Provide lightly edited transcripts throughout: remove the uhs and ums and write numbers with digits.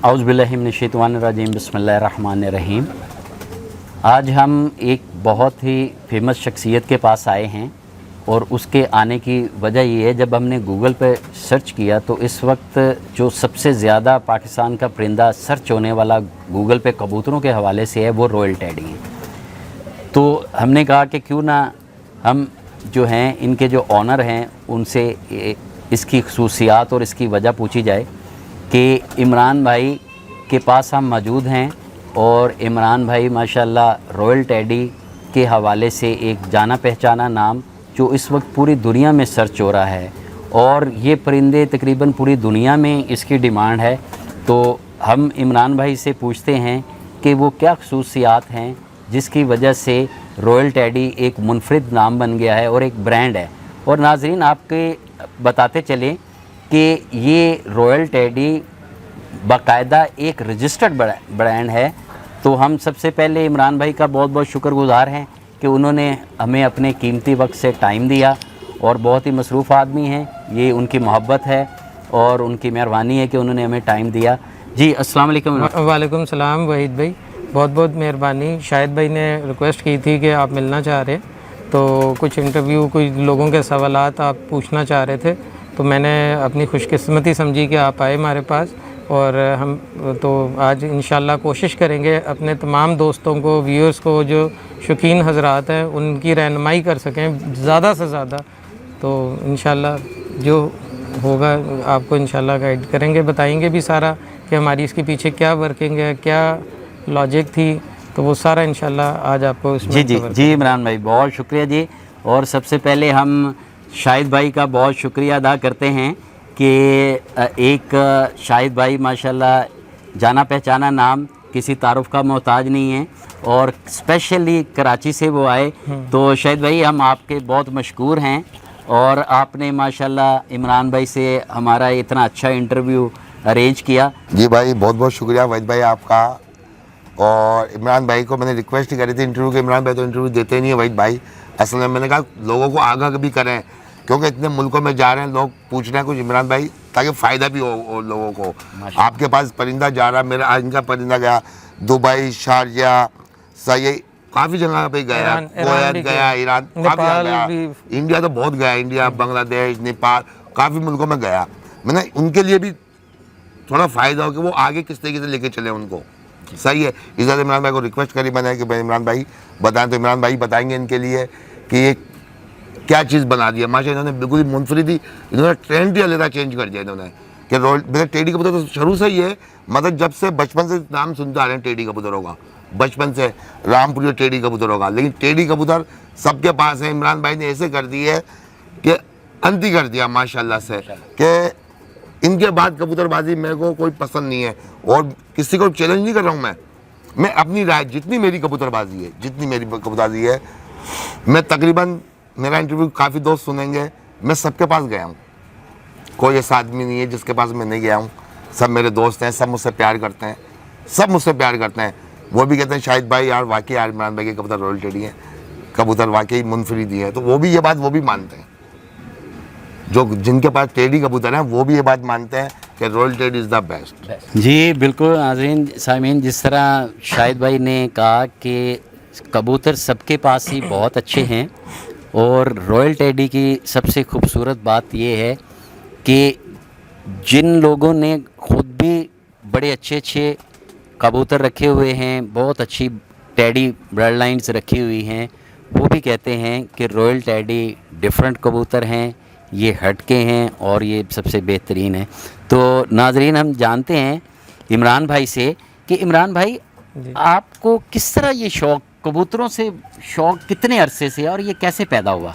औज़ुबिल्लाहि मिनश्शैतानिर्रजीम बिस्मिल्लाहिर्रहमानिर्रहीम। आज हम एक बहुत ही फेमस शख्सियत के पास आए हैं और उसके आने की वजह ये है, जब हमने गूगल पे सर्च किया तो इस वक्त जो सबसे ज़्यादा पाकिस्तान का परिंदा सर्च होने वाला गूगल पे कबूतरों के हवाले से है वो रॉयल टेडी है। तो हमने कहा कि क्यों ना हम जो हैं इनके जो ऑनर हैं उनसे इसकी खसूसियात और इसकी वजह पूछी जाए कि इमरान भाई के पास हम मौजूद हैं और इमरान भाई माशाल्लाह रॉयल टेडी के हवाले से एक जाना पहचाना नाम जो इस वक्त पूरी दुनिया में सर्च हो रहा है और ये परिंदे तकरीबन पूरी दुनिया में इसकी डिमांड है। तो हम इमरान भाई से पूछते हैं कि वो क्या खसूसियात हैं जिसकी वजह से रॉयल टेडी एक मुनफरिद नाम बन गया है और एक ब्रांड है। और नाजरीन आपके बताते चलें कि ये रॉयल टेडी बाकायदा एक रजिस्टर्ड ब्रांड है। तो हम सबसे पहले इमरान भाई का बहुत बहुत शुक्रगुज़ार हैं कि उन्होंने हमें अपने कीमती वक्त से टाइम दिया और बहुत ही मसरूफ़ आदमी हैं, ये उनकी मोहब्बत है और उनकी मेहरबानी है कि उन्होंने हमें टाइम दिया। जी अस्सलाम वालेकुम। वालेकुम सलाम वहीद भाई, बहुत बहुत मेहरबानी। शाहिद भाई ने रिक्वेस्ट की थी कि आप मिलना चाह रहे, तो कुछ इंटरव्यू कुछ लोगों के सवालात आप पूछना चाह रहे थे, तो मैंने अपनी खुशकिस्मती समझी कि आप आए हमारे पास। और हम तो आज इंशाल्लाह कोशिश करेंगे अपने तमाम दोस्तों को, व्यूअर्स को, जो शौकीन हजरात हैं उनकी रहनुमाई कर सकें ज़्यादा से ज़्यादा। तो इंशाल्लाह जो होगा आपको इंशाल्लाह गाइड करेंगे, बताएंगे भी सारा कि हमारी इसके पीछे क्या वर्किंग है, क्या लॉजिक थी, तो वो सारा इंशाल्लाह आज आपको इसमें जी इमरान भाई बहुत शुक्रिया जी। और सबसे पहले हम शाहिद भाई का बहुत शुक्रिया अदा करते हैं कि एक शाहिद भाई माशाल्लाह जाना पहचाना नाम, किसी तारुफ का मोहताज नहीं है और स्पेशली कराची से वो आए। तो शाहिद भाई हम आपके बहुत मशकूर हैं और आपने माशाल्लाह इमरान भाई से हमारा इतना अच्छा इंटरव्यू अरेंज किया। जी भाई बहुत बहुत शुक्रिया वहीद भाई आपका। और इमरान भाई को मैंने रिक्वेस्ट करी थी इंटरव्यू के, इमरान भाई तो इंटरव्यू देते नहीं है वहीद भाई। असल में मैंने कहा लोगों को आगाह भी करें क्योंकि इतने मुल्कों में जा रहे हैं, लोग पूछ रहे हैं कुछ इमरान भाई, ताकि फ़ायदा भी हो लोगों को। आपके पास परिंदा जा रहा है, मेरा आज इनका परिंदा गया दुबई, शारजा, सही काफ़ी जगह पे गया, कोयत गया, ईरान काफ़ी गया, इंडिया तो बहुत गया, इंडिया, बांग्लादेश, नेपाल, काफ़ी मुल्कों में गया। मैंने उनके लिए भी थोड़ा फ़ायदा हो कि वो आगे किस तरीके से लेके चले उनको। सही है, इधर इमरान भाई को रिक्वेस्ट करी मैंने कि भाई इमरान भाई बताएं, तो इमरान भाई बताएंगे इनके लिए कि ये क्या चीज़ बना दिया। माशाल्लाह इन्होंने बिल्कुल ही मुनफरिद ही, इन्होंने ट्रेंड ही अलग चेंज कर दिया इन्होंने कि मेरे टेडी कबूतर तो शुरू से ही है, मतलब जब से बचपन से नाम सुनते आ रहे हैं टेडी कबूतरों का, बचपन से रामपुरी टेडी कबूतर होगा, लेकिन टेडी कबूतर सबके पास है। इमरान भाई ने ऐसे कर दी है कि अंत ही कर दिया माशाल्लाह से कि इनके बाद कबूतरबाजी मेरे को कोई पसंद नहीं है और किसी को चैलेंज नहीं कर रहा हूँ। मैं अपनी राय, जितनी मेरी कबूतरबाजी है, जितनी मेरी कबूतरबाजी है, मैं तकरीबन मेरा इंटरव्यू काफ़ी दोस्त सुनेंगे, मैं सबके पास गया हूँ, कोई ऐसा आदमी नहीं है जिसके पास मैं नहीं गया हूँ। सब मेरे दोस्त हैं, सब मुझसे प्यार करते हैं, सब मुझसे प्यार करते हैं। वो भी कहते हैं शाहिद भाई यार वाकई यार इमरान भाई के कबूतर रॉयल टेडी है, कबूतर वाकई मुनफरिद है। तो वो भी ये बात वो भी मानते हैं, जो जिनके पास टेडी कबूतर हैं वो भी ये बात मानते हैं कि royal teddy is the best. जी बिल्कुल नाज़रीन सामीन, जिस तरह शाहिद भाई ने कहा कि कबूतर सबके पास ही बहुत अच्छे हैं और रॉयल टेडी की सबसे खूबसूरत बात ये है कि जिन लोगों ने ख़ुद भी बड़े अच्छे अच्छे कबूतर रखे हुए हैं, बहुत अच्छी टेडी ब्लड लाइन्स रखी हुई हैं, वो भी कहते हैं कि रॉयल टेडी डिफरेंट कबूतर हैं, ये हटके हैं और ये सबसे बेहतरीन है। तो नाजरीन हम जानते हैं इमरान भाई से कि इमरान भाई आपको किस तरह ये शौक़, कबूतरों से शौक़ कितने अरसे से और ये कैसे पैदा हुआ?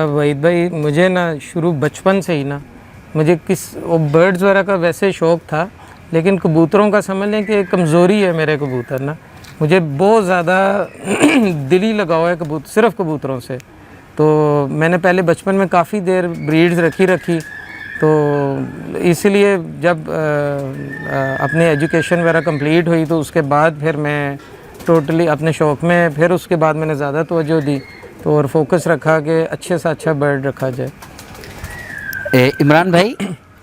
वहीद भाई मुझे ना शुरू बचपन से ही ना मुझे बर्ड्स वगैरह का वैसे शौक़ था, लेकिन कबूतरों का समझ लें कि कमज़ोरी है मेरे कबूतर ना, मुझे बहुत ज़्यादा दिली लगाव है कबूतर, सिर्फ कबूतरों से। तो मैंने पहले बचपन में काफ़ी देर ब्रीड्स रखी, तो इसलिए जब अपनी एजुकेशन वगैरह कंप्लीट हुई तो उसके बाद फिर मैं टोटली अपने शौक़ में, फिर उसके बाद मैंने ज़्यादा तवज्जो दी तो और फोकस रखा कि अच्छे से अच्छा बर्ड रखा जाए। इमरान भाई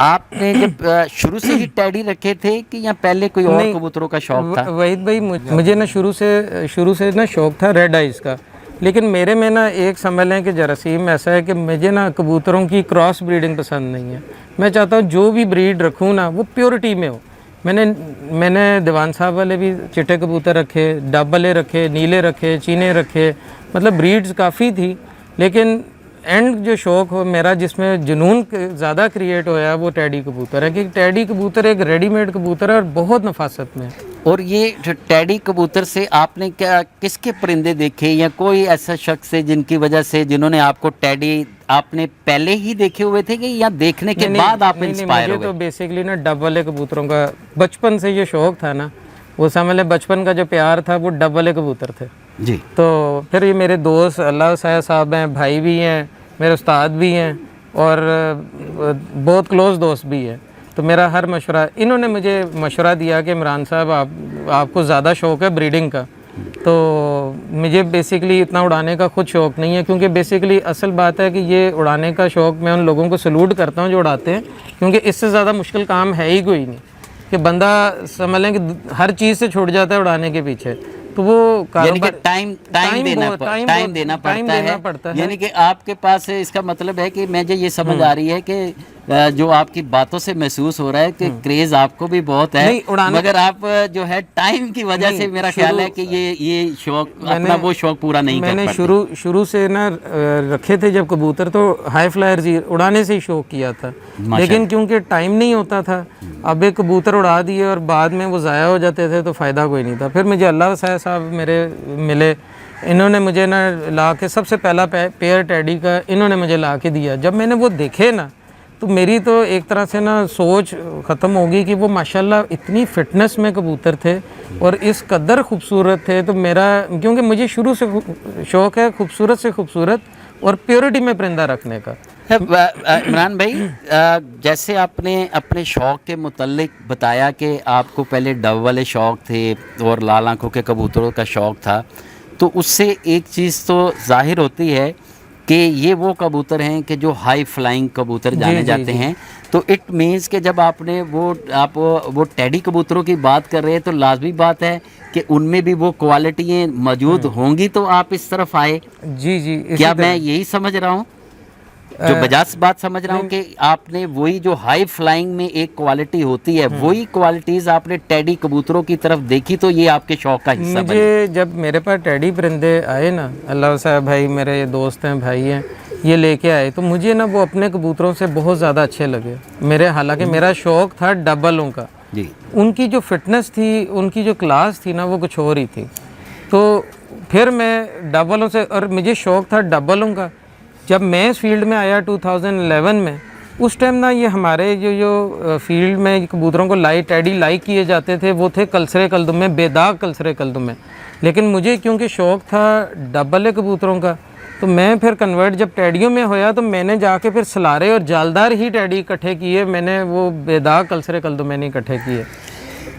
आपने जब शुरू से ही टैडी रखे थे कि या पहले कोई और नहीं, कबूतरों का शौक था? वहीद भाई मुझे ना शुरू से ना शौक था रेड आइज़ का, लेकिन मेरे में ना एक समझ लें कि जरासीम ऐसा है कि मुझे ना कबूतरों की क्रॉस ब्रीडिंग पसंद नहीं है। मैं चाहता हूँ जो भी ब्रीड रखूँ ना वो प्योरिटी में हो। मैंने दीवान साहब वाले भी चिट्टे कबूतर रखे, डब वाले रखे, नीले रखे, चीने रखे, मतलब ब्रीड्स काफ़ी थी, लेकिन एंड जो शौक़ हो मेरा जिसमें जुनून ज़्यादा क्रिएट होया वो टैडी कबूतर है, कि टैडी कबूतर एक रेडीमेड कबूतर है और बहुत नफासत में है। और ये टैडी कबूतर से आपने क्या किसके परिंदे देखे या कोई ऐसा शख्स है जिनकी वजह से जिन्होंने आपको टैडी आपने पहले ही देखे हुए थे कि या देखने के बाद आप इंस्पायर हो गए? तो बेसिकली ना डब वाले कबूतरों का बचपन से ये शौक़ था ना, वो समझ लें बचपन का जो प्यार था वो डब वाले कबूतर थे जी। तो फिर ये मेरे दोस्त अल्लाह साहब हैं, भाई भी हैं, मेरे उस्ताद भी हैं और बहुत क्लोज़ दोस्त भी हैं। तो मेरा हर मशवरा, इन्होंने मुझे मशवरा दिया कि इमरान साहब आपको ज़्यादा शौक़ है ब्रीडिंग का, तो मुझे बेसिकली इतना उड़ाने का खुद शौक़ नहीं है, क्योंकि बेसिकली असल बात है कि ये उड़ाने का शौक़ मैं उन लोगों को सलूट करता हूँ जो उड़ाते हैं, क्योंकि इससे ज़्यादा मुश्किल काम है ही कोई नहीं कि बंदा समझ लें कि हर चीज़ से छूट जाता है उड़ाने के पीछे। तो वो टाइम देना पड़ता है। यानी कि आपके पास इसका मतलब है कि मुझे ये समझ आ रही है कि जो आपकी बातों से महसूस हो रहा है कि क्रेज आपको भी बहुत है, मगर आप जो है टाइम की वजह से मेरा ख्याल है कि ये शौक अपना वो शौक पूरा नहीं कर पाते। मैंने शुरू से ना रखे थे जब कबूतर, तो हाई फ्लायर्स उड़ाने से ही शौक किया था, लेकिन क्योंकि टाइम नहीं होता था, अब एक कबूतर उड़ा दिए और बाद में वो ज़ाया हो जाते थे तो फ़ायदा कोई नहीं था। फिर मुझे अल्लाह साहब मेरे मिले, इन्होंने मुझे ना ला के सबसे पहला पेयर टैडी का इन्होंने मुझे ला के दिया। जब मैंने वो देखे ना तो मेरी तो एक तरह से ना सोच ख़त्म हो गई कि वो माशाल्लाह इतनी फ़िटनेस में कबूतर थे और इस कदर खूबसूरत थे। तो मेरा, क्योंकि मुझे शुरू से शौक़ है खूबसूरत से खूबसूरत और प्योरिटी में परिंदा रखने का। इमरान भाई, जैसे आपने अपने शौक़ के मुतल्लिक बताया कि आपको पहले डब वाले शौक़ थे और लाल आँखों के कबूतरों का शौक़ था, तो उससे एक चीज़ तो जाहिर होती है कि ये वो कबूतर हैं कि जो हाई फ्लाइंग कबूतर जाने जाते हैं। तो इट मीन्स कि जब आपने वो टैडी कबूतरों की बात कर रहे हैं तो लाजमी बात है कि उनमें भी वो क्वालिटियाँ मौजूद होंगी, तो आप इस तरफ आए। जी क्या मैं यही समझ रहा हूँ, जो बजाज बात समझ रहा हूँ कि आपने वही जो हाई फ्लाइंग में एक क्वालिटी होती है वही क्वालिटीज़ आपने टैडी कबूतरों की तरफ देखी, तो ये आपके शौक़ का हिस्सा बने? मुझे जब मेरे पास टैडी परिंदे आए ना, अल्लाह साहब भाई मेरे ये दोस्त हैं, भाई हैं, ये लेके आए, तो मुझे ना वो अपने कबूतरों से बहुत ज़्यादा अच्छे लगे मेरे। हालांकि मेरा शौक़ था डबलों का जी, उनकी जो फिटनेस थी, उनकी जो क्लास थी ना वो कुछ और ही थी। तो फिर मैं डबलों से, और मुझे शौक़ था डबलों का। जब मैं इस फील्ड में आया 2011 में, उस टाइम ना ये हमारे जो फील्ड में कबूतरों को टैडी लाइक किए जाते थे वो थे कलसरे कलदुमे, बेदाग कलसरे कलदुमे। लेकिन मुझे क्योंकि शौक़ था डबल कबूतरों का, तो मैं फिर कन्वर्ट जब टैडियों में होया तो मैंने जाके फिर सलारे और जालदार ही टैडी इकट्ठे किए, मैंने वो बेदाग कलसरे कलदुमे नहीं इकट्ठे किए।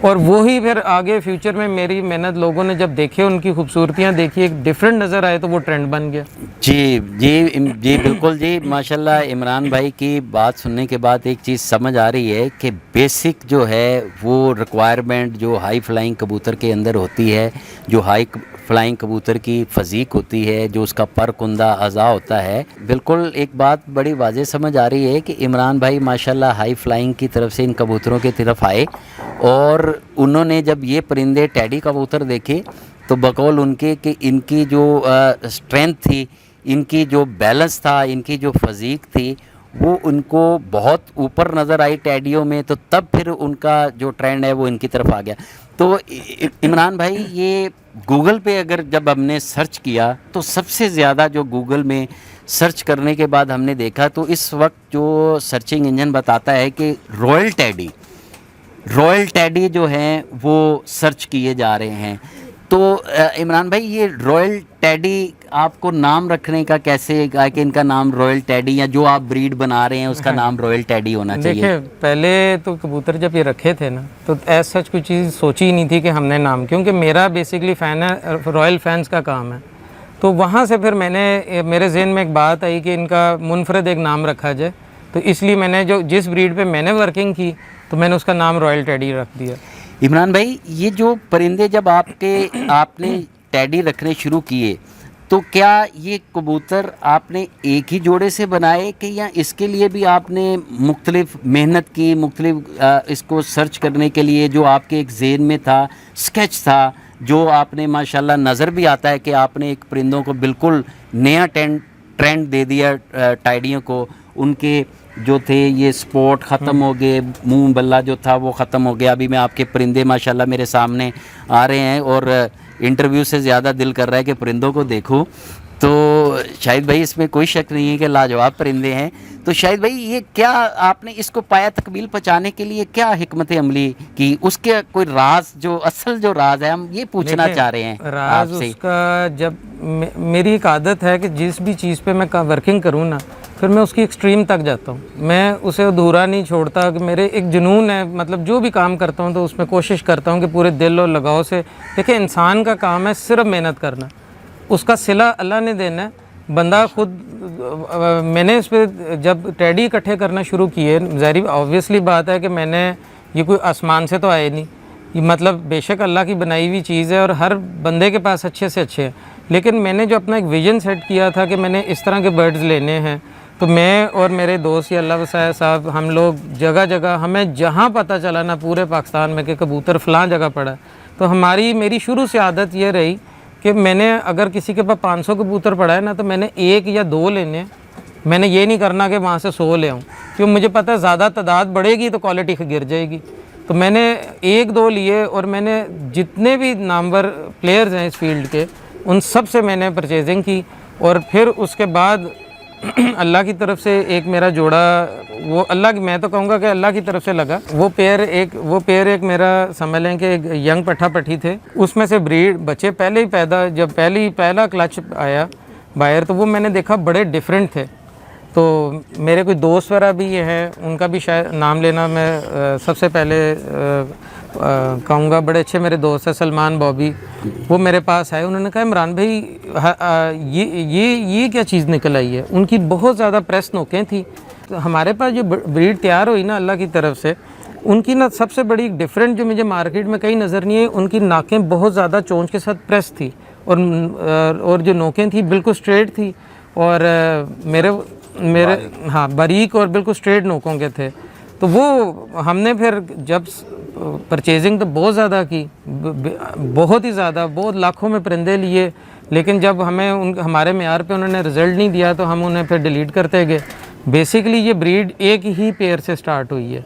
और वो ही फिर आगे फ्यूचर में मेरी मेहनत लोगों ने जब देखे, उनकी खूबसूरतियाँ देखी, एक डिफरेंट नज़र आए, तो वो ट्रेंड बन गया। जी बिल्कुल जी, माशाल्लाह। इमरान भाई की बात सुनने के बाद एक चीज़ समझ आ रही है कि बेसिक जो है वो रिक्वायरमेंट जो हाई फ्लाइंग कबूतर के अंदर होती है, जो हाई फ्लाइंग कबूतर की फ़जीक होती है, जो उसका पर कुंदा अज़ा होता है, बिल्कुल एक बात बड़ी वाज़ेह समझ आ रही है कि इमरान भाई माशाल्लाह हाई फ्लाइंग की तरफ से इन कबूतरों की तरफ आए और उन्होंने जब ये परिंदे टैडी कबूतर देखे तो बकौल उनके कि इनकी जो स्ट्रेंथ थी, इनकी जो बैलेंस था, इनकी जो फ़जीक थी, वो उनको बहुत ऊपर नज़र आई टैडियों में। तो तब फिर उनका जो ट्रेंड है वो इनकी तरफ आ गया। तो इमरान भाई, ये गूगल पे अगर जब हमने सर्च किया तो सबसे ज़्यादा जो गूगल में सर्च करने के बाद हमने देखा, तो इस वक्त जो सर्चिंग इंजन बताता है कि रॉयल टैडी जो हैं वो सर्च किए जा रहे हैं। तो इमरान भाई, ये रॉयल टैडी आपको नाम रखने का कैसे कि इनका नाम रॉयल टैडी, या जो आप ब्रीड बना रहे हैं उसका नाम रॉयल टैडी होना चाहिए? देखिए, पहले तो कबूतर जब ये रखे थे ना तो ऐसा सच कोई चीज़ सोची ही नहीं थी कि हमने नाम, क्योंकि मेरा बेसिकली फ़ैन है, रॉयल फैंस का काम है। तो वहाँ से फिर मेरे जहन में एक बात आई कि इनका मुनफरद एक नाम रखा जाए। तो इसलिए मैंने जो जिस ब्रीड पे मैंने वर्किंग की तो मैंने उसका नाम रॉयल टेडी रख दिया। इमरान भाई, ये जो परिंदे जब आपने टेडी रखने शुरू किए, तो क्या ये कबूतर आपने एक ही जोड़े से बनाए कि या इसके लिए भी आपने मुख्तलिफ मेहनत की, मुख्तलिफ इसको सर्च करने के लिए जो आपके एक ज़हन में था, स्केच था, जो आपने माशाल्लाह नज़र भी आता है कि आपने एक परिंदों को बिल्कुल नया ट्रेंड दे दिया टाइडियों को। उनके जो थे ये स्पॉट ख़त्म हो गए, मुंह बल्ला जो था वो ख़त्म हो गया। अभी मैं आपके परिंदे माशाल्लाह मेरे सामने आ रहे हैं और इंटरव्यू से ज़्यादा दिल कर रहा है कि परिंदों को देखूं। तो शाहिद भाई, इसमें कोई शक नहीं है कि लाजवाब परिंदे हैं। तो शाहिद भाई, ये क्या आपने इसको पाया तकमील पहुँचाने के लिए क्या हिकमत अमली की, उसके कोई राज, जो असल जो राज है, हम ये पूछना चाह रहे हैं राज आपसे। उसका, जब मेरी एक आदत है कि जिस भी चीज़ पे मैं वर्किंग करूँ ना, फिर मैं उसकी एक्सट्रीम तक जाता हूँ, मैं उसे अधूरा नहीं छोड़ता। कि मेरे एक जुनून है, मतलब जो भी काम करता हूँ तो उसमें कोशिश करता हूँ कि पूरे दिल और लगाव से। देखिए, इंसान का काम है सिर्फ मेहनत करना, उसका सिला अल्लाह ने देना है, बंदा खुद। मैंने इस पर जब टेडी इकट्ठे करना शुरू किए, ज़ाहिर ऑब्वियसली बात है कि मैंने ये कोई आसमान से तो आए नहीं, ये मतलब बेशक अल्लाह की बनाई हुई चीज़ है और हर बंदे के पास अच्छे से अच्छे हैं। लेकिन मैंने जो अपना एक विज़न सेट किया था कि मैंने इस तरह के बर्ड्स लेने हैं, तो मैं और मेरे दोस्त या अल्लाह वसाया साहब, हम लोग जगह जगह, हमें जहाँ पता चला ना पूरे पाकिस्तान में कि कबूतर फ़लाँ जगह पड़ा है, तो मेरी शुरू से आदत ये रही कि मैंने अगर किसी के पास 500 कबूतर पड़ा है ना, तो मैंने 1 या 2 लेने। मैंने ये नहीं करना कि वहाँ से 100 ले आऊँ, क्योंकि मुझे पता है ज़्यादा तादाद बढ़ेगी तो क्वालिटी गिर जाएगी। तो मैंने 1-2 लिए और मैंने जितने भी नामवर प्लेयर्स हैं इस फील्ड के, उन सब से मैंने परचेजिंग की। और फिर उसके बाद अल्लाह की तरफ से एक मेरा जोड़ा, वो अल्लाह की, मैं तो कहूँगा कि अल्लाह की तरफ से लगा। वो पेयर एक मेरा समझ लें कि एक यंग पट्ठा पट्ठी थे, उसमें से ब्रीड बच्चे पहले ही जब पहला क्लच आया बाहर, तो वो मैंने देखा बड़े डिफरेंट थे। तो मेरे कोई दोस्त वगैरह भी ये हैं, उनका भी शायद नाम लेना मैं सबसे पहले कहूँगा, बड़े अच्छे मेरे दोस्त हैं सलमान बॉबी, वो मेरे पास आए। उन्होंने कहा इमरान भाई, ये क्या चीज़ निकल आई है। उनकी बहुत ज़्यादा प्रेस नोकें थी। तो हमारे पास जो ब्रीड तैयार हुई ना अल्लाह की तरफ से, उनकी ना सबसे बड़ी डिफरेंट जो मुझे मार्केट में कहीं नज़र नहीं है, उनकी नाकें बहुत ज़्यादा चोंच के साथ प्रेस थी और जो नोकें थी बिल्कुल स्ट्रेट थी और मेरे हाँ बारीक और बिल्कुल स्ट्रेट नोकों के थे। तो वो हमने फिर जब परचेजिंग तो बहुत ज़्यादा की, बहुत ही ज़्यादा, बहुत लाखों में परिंदे लिए, लेकिन जब हमारे मेयार पे उन्होंने रिज़ल्ट नहीं दिया तो हम उन्हें फिर डिलीट करते गए। बेसिकली ये ब्रीड एक ही पेयर से स्टार्ट हुई है,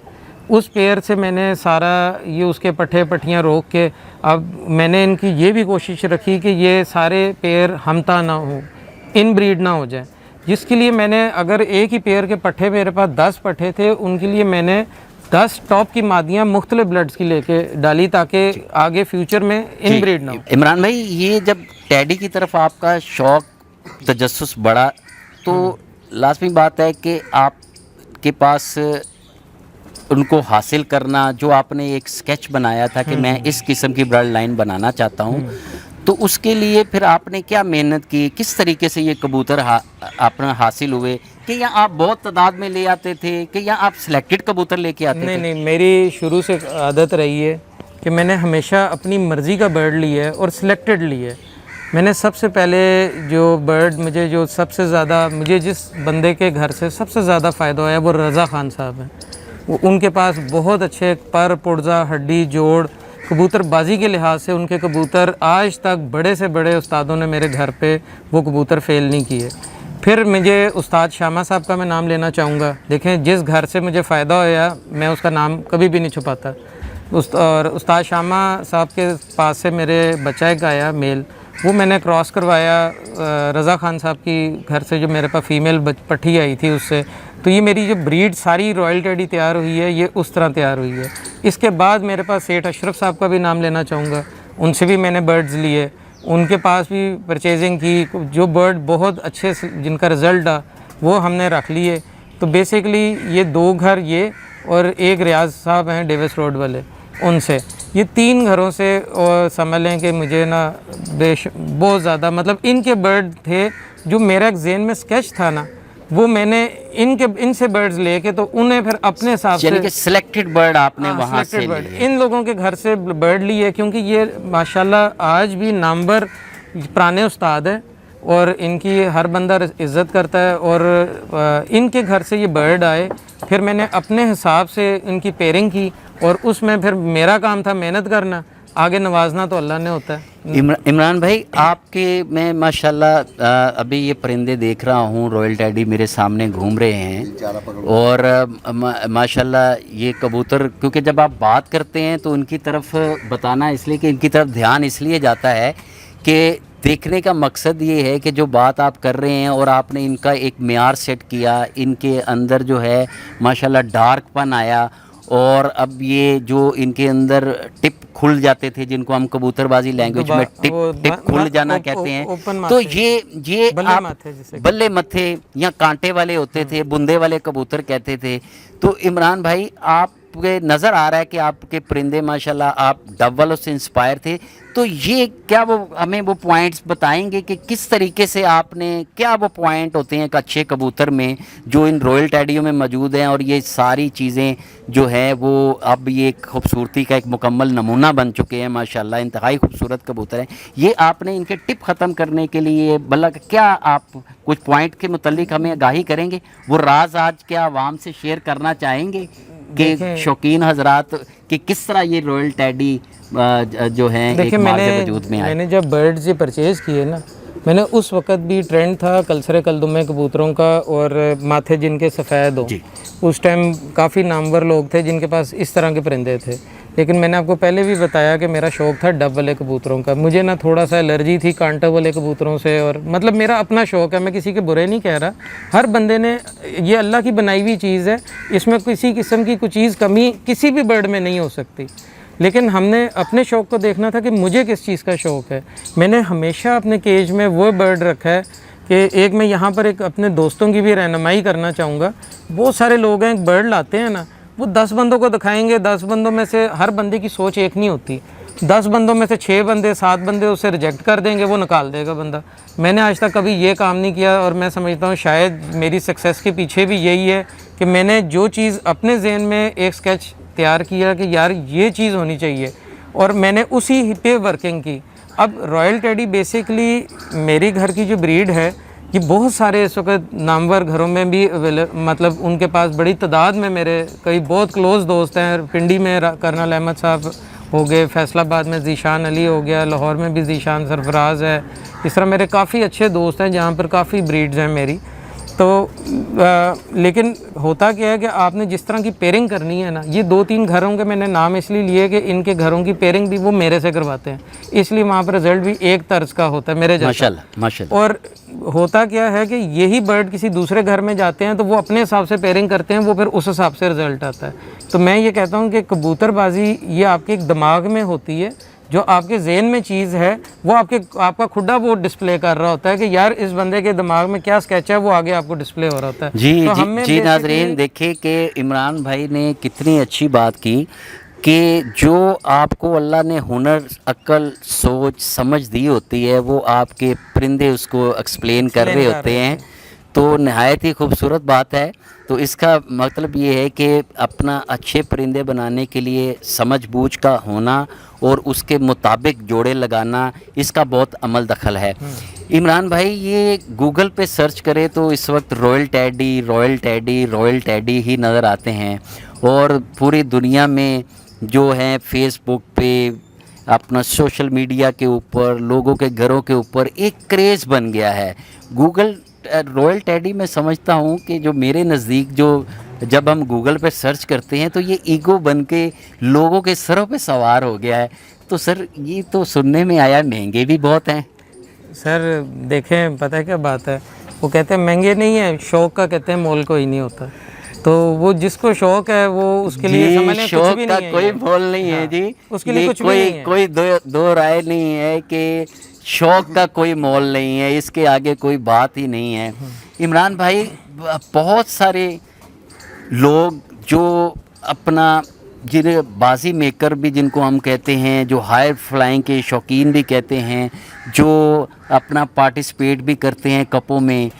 उस पेयर से मैंने सारा ये उसके पट्ठे पट्टियाँ रोक के, अब मैंने इनकी ये भी कोशिश रखी कि ये सारे पेयर हमता ना हो, इन ब्रीड ना हो जाए, जिसके लिए मैंने, अगर एक ही पेयर के पट्ठे मेरे पास 10 पट्ठे थे, उनके लिए मैंने 10 टॉप की मादियाँ मुख्तलिफ ब्लड्स की लेके डाली ताकि आगे फ्यूचर में इन ब्रीड ना हो। इमरान भाई, ये जब टेडी की तरफ आपका शौक़ तजस्सुस बढ़ा, तो लाजमी बात है कि आपके पास उनको हासिल करना, जो आपने एक स्केच बनाया था कि मैं इस किस्म की ब्लड लाइन बनाना चाहता हूँ, तो उसके लिए फिर आपने क्या मेहनत की, किस तरीके से ये कबूतर अपना हासिल हुए? कि या आप बहुत तादाद में ले आते थे कि या आप सिलेक्टेड कबूतर लेके आते थे? नहीं, मेरी शुरू से आदत रही है कि मैंने हमेशा अपनी मर्ज़ी का बर्ड लिया है और सिलेक्टेड लिया है। मैंने सबसे पहले जो बर्ड मुझे जिस बंदे के घर से सबसे ज़्यादा फ़ायदा होया वो रज़ा ख़ान साहब हैं। उनके पास बहुत अच्छे पर, पुर्जा, हड्डी, जोड़, कबूतरबाजी के लिहाज से उनके कबूतर आज तक बड़े से बड़े उस्तादों ने मेरे घर पे वो कबूतर फ़ेल नहीं किए। फिर मुझे उस्ताद शामा साहब का मैं नाम लेना चाहूँगा। देखें, जिस घर से मुझे फ़ायदा होया मैं उसका नाम कभी भी नहीं छुपाता। और उस्ताद शामा साहब के पास से मेरे बच्चा एक आया मेल, वो मैंने क्रॉस करवाया रज़ा ख़ान साहब की घर से, जो मेरे पास फ़ीमेल पट्ठी आई थी उससे। तो ये मेरी जो ब्रीड सारी रॉयल टेडी तैयार हुई है, ये उस तरह तैयार हुई है। इसके बाद मेरे पास सेठ अशरफ साहब का भी नाम लेना चाहूँगा, उनसे भी मैंने बर्ड्स लिए, उनके पास भी परचेजिंग की। जो बर्ड बहुत अच्छे से जिनका रिज़ल्ट आ वो हमने रख लिए। तो बेसिकली ये 2 घर ये और एक रियाज साहब हैं डेविस रोड वाले, उनसे, ये 3 घरों से। और समझ लें कि मुझे ना बहुत ज़्यादा, मतलब इनके बर्ड थे जो मेरा एक ज़हन में स्केच था ना, वो मैंने इनसे बर्ड्स लेके तो उन्हें फिर अपने हिसाब यानी से कि सिलेक्टेड बर्ड आपने वहाँ से selected bird, लिए। इन लोगों के घर से बर्ड लिए, क्योंकि ये माशाल्लाह आज भी नामवर पुराने उस्ताद हैं और इनकी हर बंदा इज़्ज़त करता है। और इनके घर से ये बर्ड आए, फिर मैंने अपने हिसाब से इनकी पेयरिंग की और उसमें फिर मेरा काम था मेहनत करना, आगे नवाजना तो अल्लाह ने होता है। इमरान भाई, आपके मैं माशाल्लाह अभी ये परिंदे देख रहा हूँ, रॉयल टैडी मेरे सामने घूम रहे हैं और माशाल्लाह ये कबूतर, क्योंकि जब आप बात करते हैं तो उनकी तरफ बताना इसलिए कि इनकी तरफ ध्यान इसलिए जाता है कि देखने का मकसद ये है कि जो बात आप कर रहे हैं और आपने इनका एक मेयार सेट किया, इनके अंदर जो है माशाल्लाह डार्कपन आया और अब ये जो इनके अंदर टिप खुल जाते थे, जिनको हम कबूतरबाजी लैंग्वेज में टिप खुल जाना कहते हैं, तो ये बल्ले मथे या कांटे वाले होते थे, बुंदे वाले कबूतर कहते थे। तो इमरान भाई, आपके नज़र आ रहा है कि आपके परिंदे माशाल्लाह आप डब वालों से इंस्पायर थे, तो ये क्या वो हमें वो पॉइंट्स बताएंगे कि किस तरीके से आपने, क्या वो पॉइंट होते हैं एक अच्छे कबूतर में जो इन रॉयल टैडियों में मौजूद हैं, और ये सारी चीज़ें जो है वो अब ये खूबसूरती का एक मुकम्मल नमूना बन चुके हैं माशाल्लाह, इंतहाई खूबसूरत कबूतर हैं। ये आपने इनके टिप ख़त्म करने के लिए भला क्या आप कुछ पॉइंट के मुतल्लिक हमें आगाही करेंगे? वो राज आज क्या आवाम से शेयर करना चाहेंगे कि शौकीन हजरात कि किस तरह ये रॉयल टैडी जो हैं एक माल के वजूद में आए? मैंने जब बर्ड्स ये परचेज़ किए ना, मैंने उस वक़्त भी ट्रेंड था कलसरे कलदुमे कबूतरों का और माथे जिनके सफ़ेद हो। उस टाइम काफ़ी नामवर लोग थे जिनके पास इस तरह के परिंदे थे, लेकिन मैंने आपको पहले भी बताया कि मेरा शौक़ था डब वाले कबूतरों का। मुझे ना थोड़ा सा एलर्जी थी कांटे वाले कबूतरों से, और मतलब मेरा अपना शौक़ है, मैं किसी के बुरे नहीं कह रहा। हर बंदे ने, ये अल्लाह की बनाई हुई चीज़ है, इसमें किसी किस्म की कोई चीज़ कमी किसी भी बर्ड में नहीं हो सकती। लेकिन हमने अपने शौक़ को देखना था कि मुझे किस चीज़ का शौक़ है। मैंने हमेशा अपने केज में वो बर्ड रखा है कि एक मैं यहाँ पर एक अपने दोस्तों की भी रहनुमाई करना चाहूँगा। बहुत सारे लोग हैं, एक बर्ड लाते हैं ना, वो 10 बंदों को दिखाएंगे, 10 बंदों में से हर बंदे की सोच एक नहीं होती। 10 बंदों में से 6 बंदे 7 बंदे उसे रिजेक्ट कर देंगे, वो निकाल देगा बंदा। मैंने आज तक कभी ये काम नहीं किया और मैं समझता हूँ शायद मेरी सक्सेस के पीछे भी यही है कि मैंने जो चीज़ अपने जहन में एक स्केच तैयार किया कि यार ये चीज़ होनी चाहिए और मैंने उसी पे वर्किंग की। अब रॉयल टैडी बेसिकली मेरी घर की जो ब्रीड है, ये बहुत सारे इस वक्त नामवर घरों में भी मतलब उनके पास बड़ी तादाद में मेरे कई बहुत क्लोज़ दोस्त हैं। पिंडी में कर्नल अहमद साहब हो गए, फैसलाबाद में ज़ीशान अली हो गया, लाहौर में भी ज़ीशान सरफराज है। इस तरह मेरे काफ़ी अच्छे दोस्त हैं जहाँ पर काफ़ी ब्रीड्स हैं मेरी। तो लेकिन होता क्या है कि आपने जिस तरह की पेयरिंग करनी है ना, ये 2-3 घरों के मैंने नाम इसलिए लिए कि इनके घरों की पेयरिंग भी वो मेरे से करवाते हैं, इसलिए वहाँ पर रिज़ल्ट भी एक तर्ज का होता है मेरे जैसा। माशाल्लाह माशाल्लाह। और होता क्या है कि यही बर्ड किसी दूसरे घर में जाते हैं तो वो अपने हिसाब से पेयरिंग करते हैं, वो फिर उस हिसाब से रिज़ल्ट आता है। तो मैं ये कहता हूँ कि कबूतरबाजी ये आपके एक दिमाग में होती है, जो आपके ज़हन में चीज़ है वो आपका खुदा वो डिस्प्ले कर रहा होता है कि यार इस बंदे के दिमाग में क्या स्केच है, वो आगे आपको डिस्प्ले हो रहा होता है। जी नाज़रीन, देखिए कि इमरान भाई ने कितनी अच्छी बात की कि जो आपको अल्लाह ने हुनर, अक्ल, सोच, समझ दी होती है, वो आपके परिंदे उसको एक्सप्लेन कर रहे होते हैं। तो नहायत ही खूबसूरत बात है। तो इसका मतलब ये है कि अपना अच्छे परिंदे बनाने के लिए समझ बूझ का होना और उसके मुताबिक जोड़े लगाना, इसका बहुत अमल दखल है। इमरान भाई, ये गूगल पे सर्च करें तो इस वक्त royal teddy royal teddy royal teddy ही नज़र आते हैं, और पूरी दुनिया में जो है फेसबुक पे, अपना सोशल मीडिया के ऊपर, लोगों के घरों के ऊपर एक क्रेज़ बन गया है गूगल रॉयल टैडी। मैं समझता हूँ कि जो मेरे नज़दीक जो जब हम गूगल पे सर्च करते हैं तो ये ईगो बन के लोगों के सरों पे सवार हो गया है। तो सर, ये तो सुनने में आया महंगे भी बहुत हैं। सर देखें, पता है क्या बात है, वो कहते हैं महंगे नहीं है, शौक़ का कहते हैं मोल कोई नहीं होता। तो वो जिसको शौक़ है वो उसके लिए समझने कुछ भी नहीं है, कोई मोल नहीं है जी, उसके लिए कुछ भी नहीं है। कोई दो राय नहीं है कि शौक़ का कोई मोल नहीं है, इसके आगे कोई बात ही नहीं है। इमरान भाई, बहुत सारे लोग जो अपना जिन्हें बाजी मेकर भी जिनको हम कहते हैं, जो हाई फ्लाइंग के शौकीन भी कहते हैं, जो अपना पार्टिसिपेट भी करते हैं कपों में,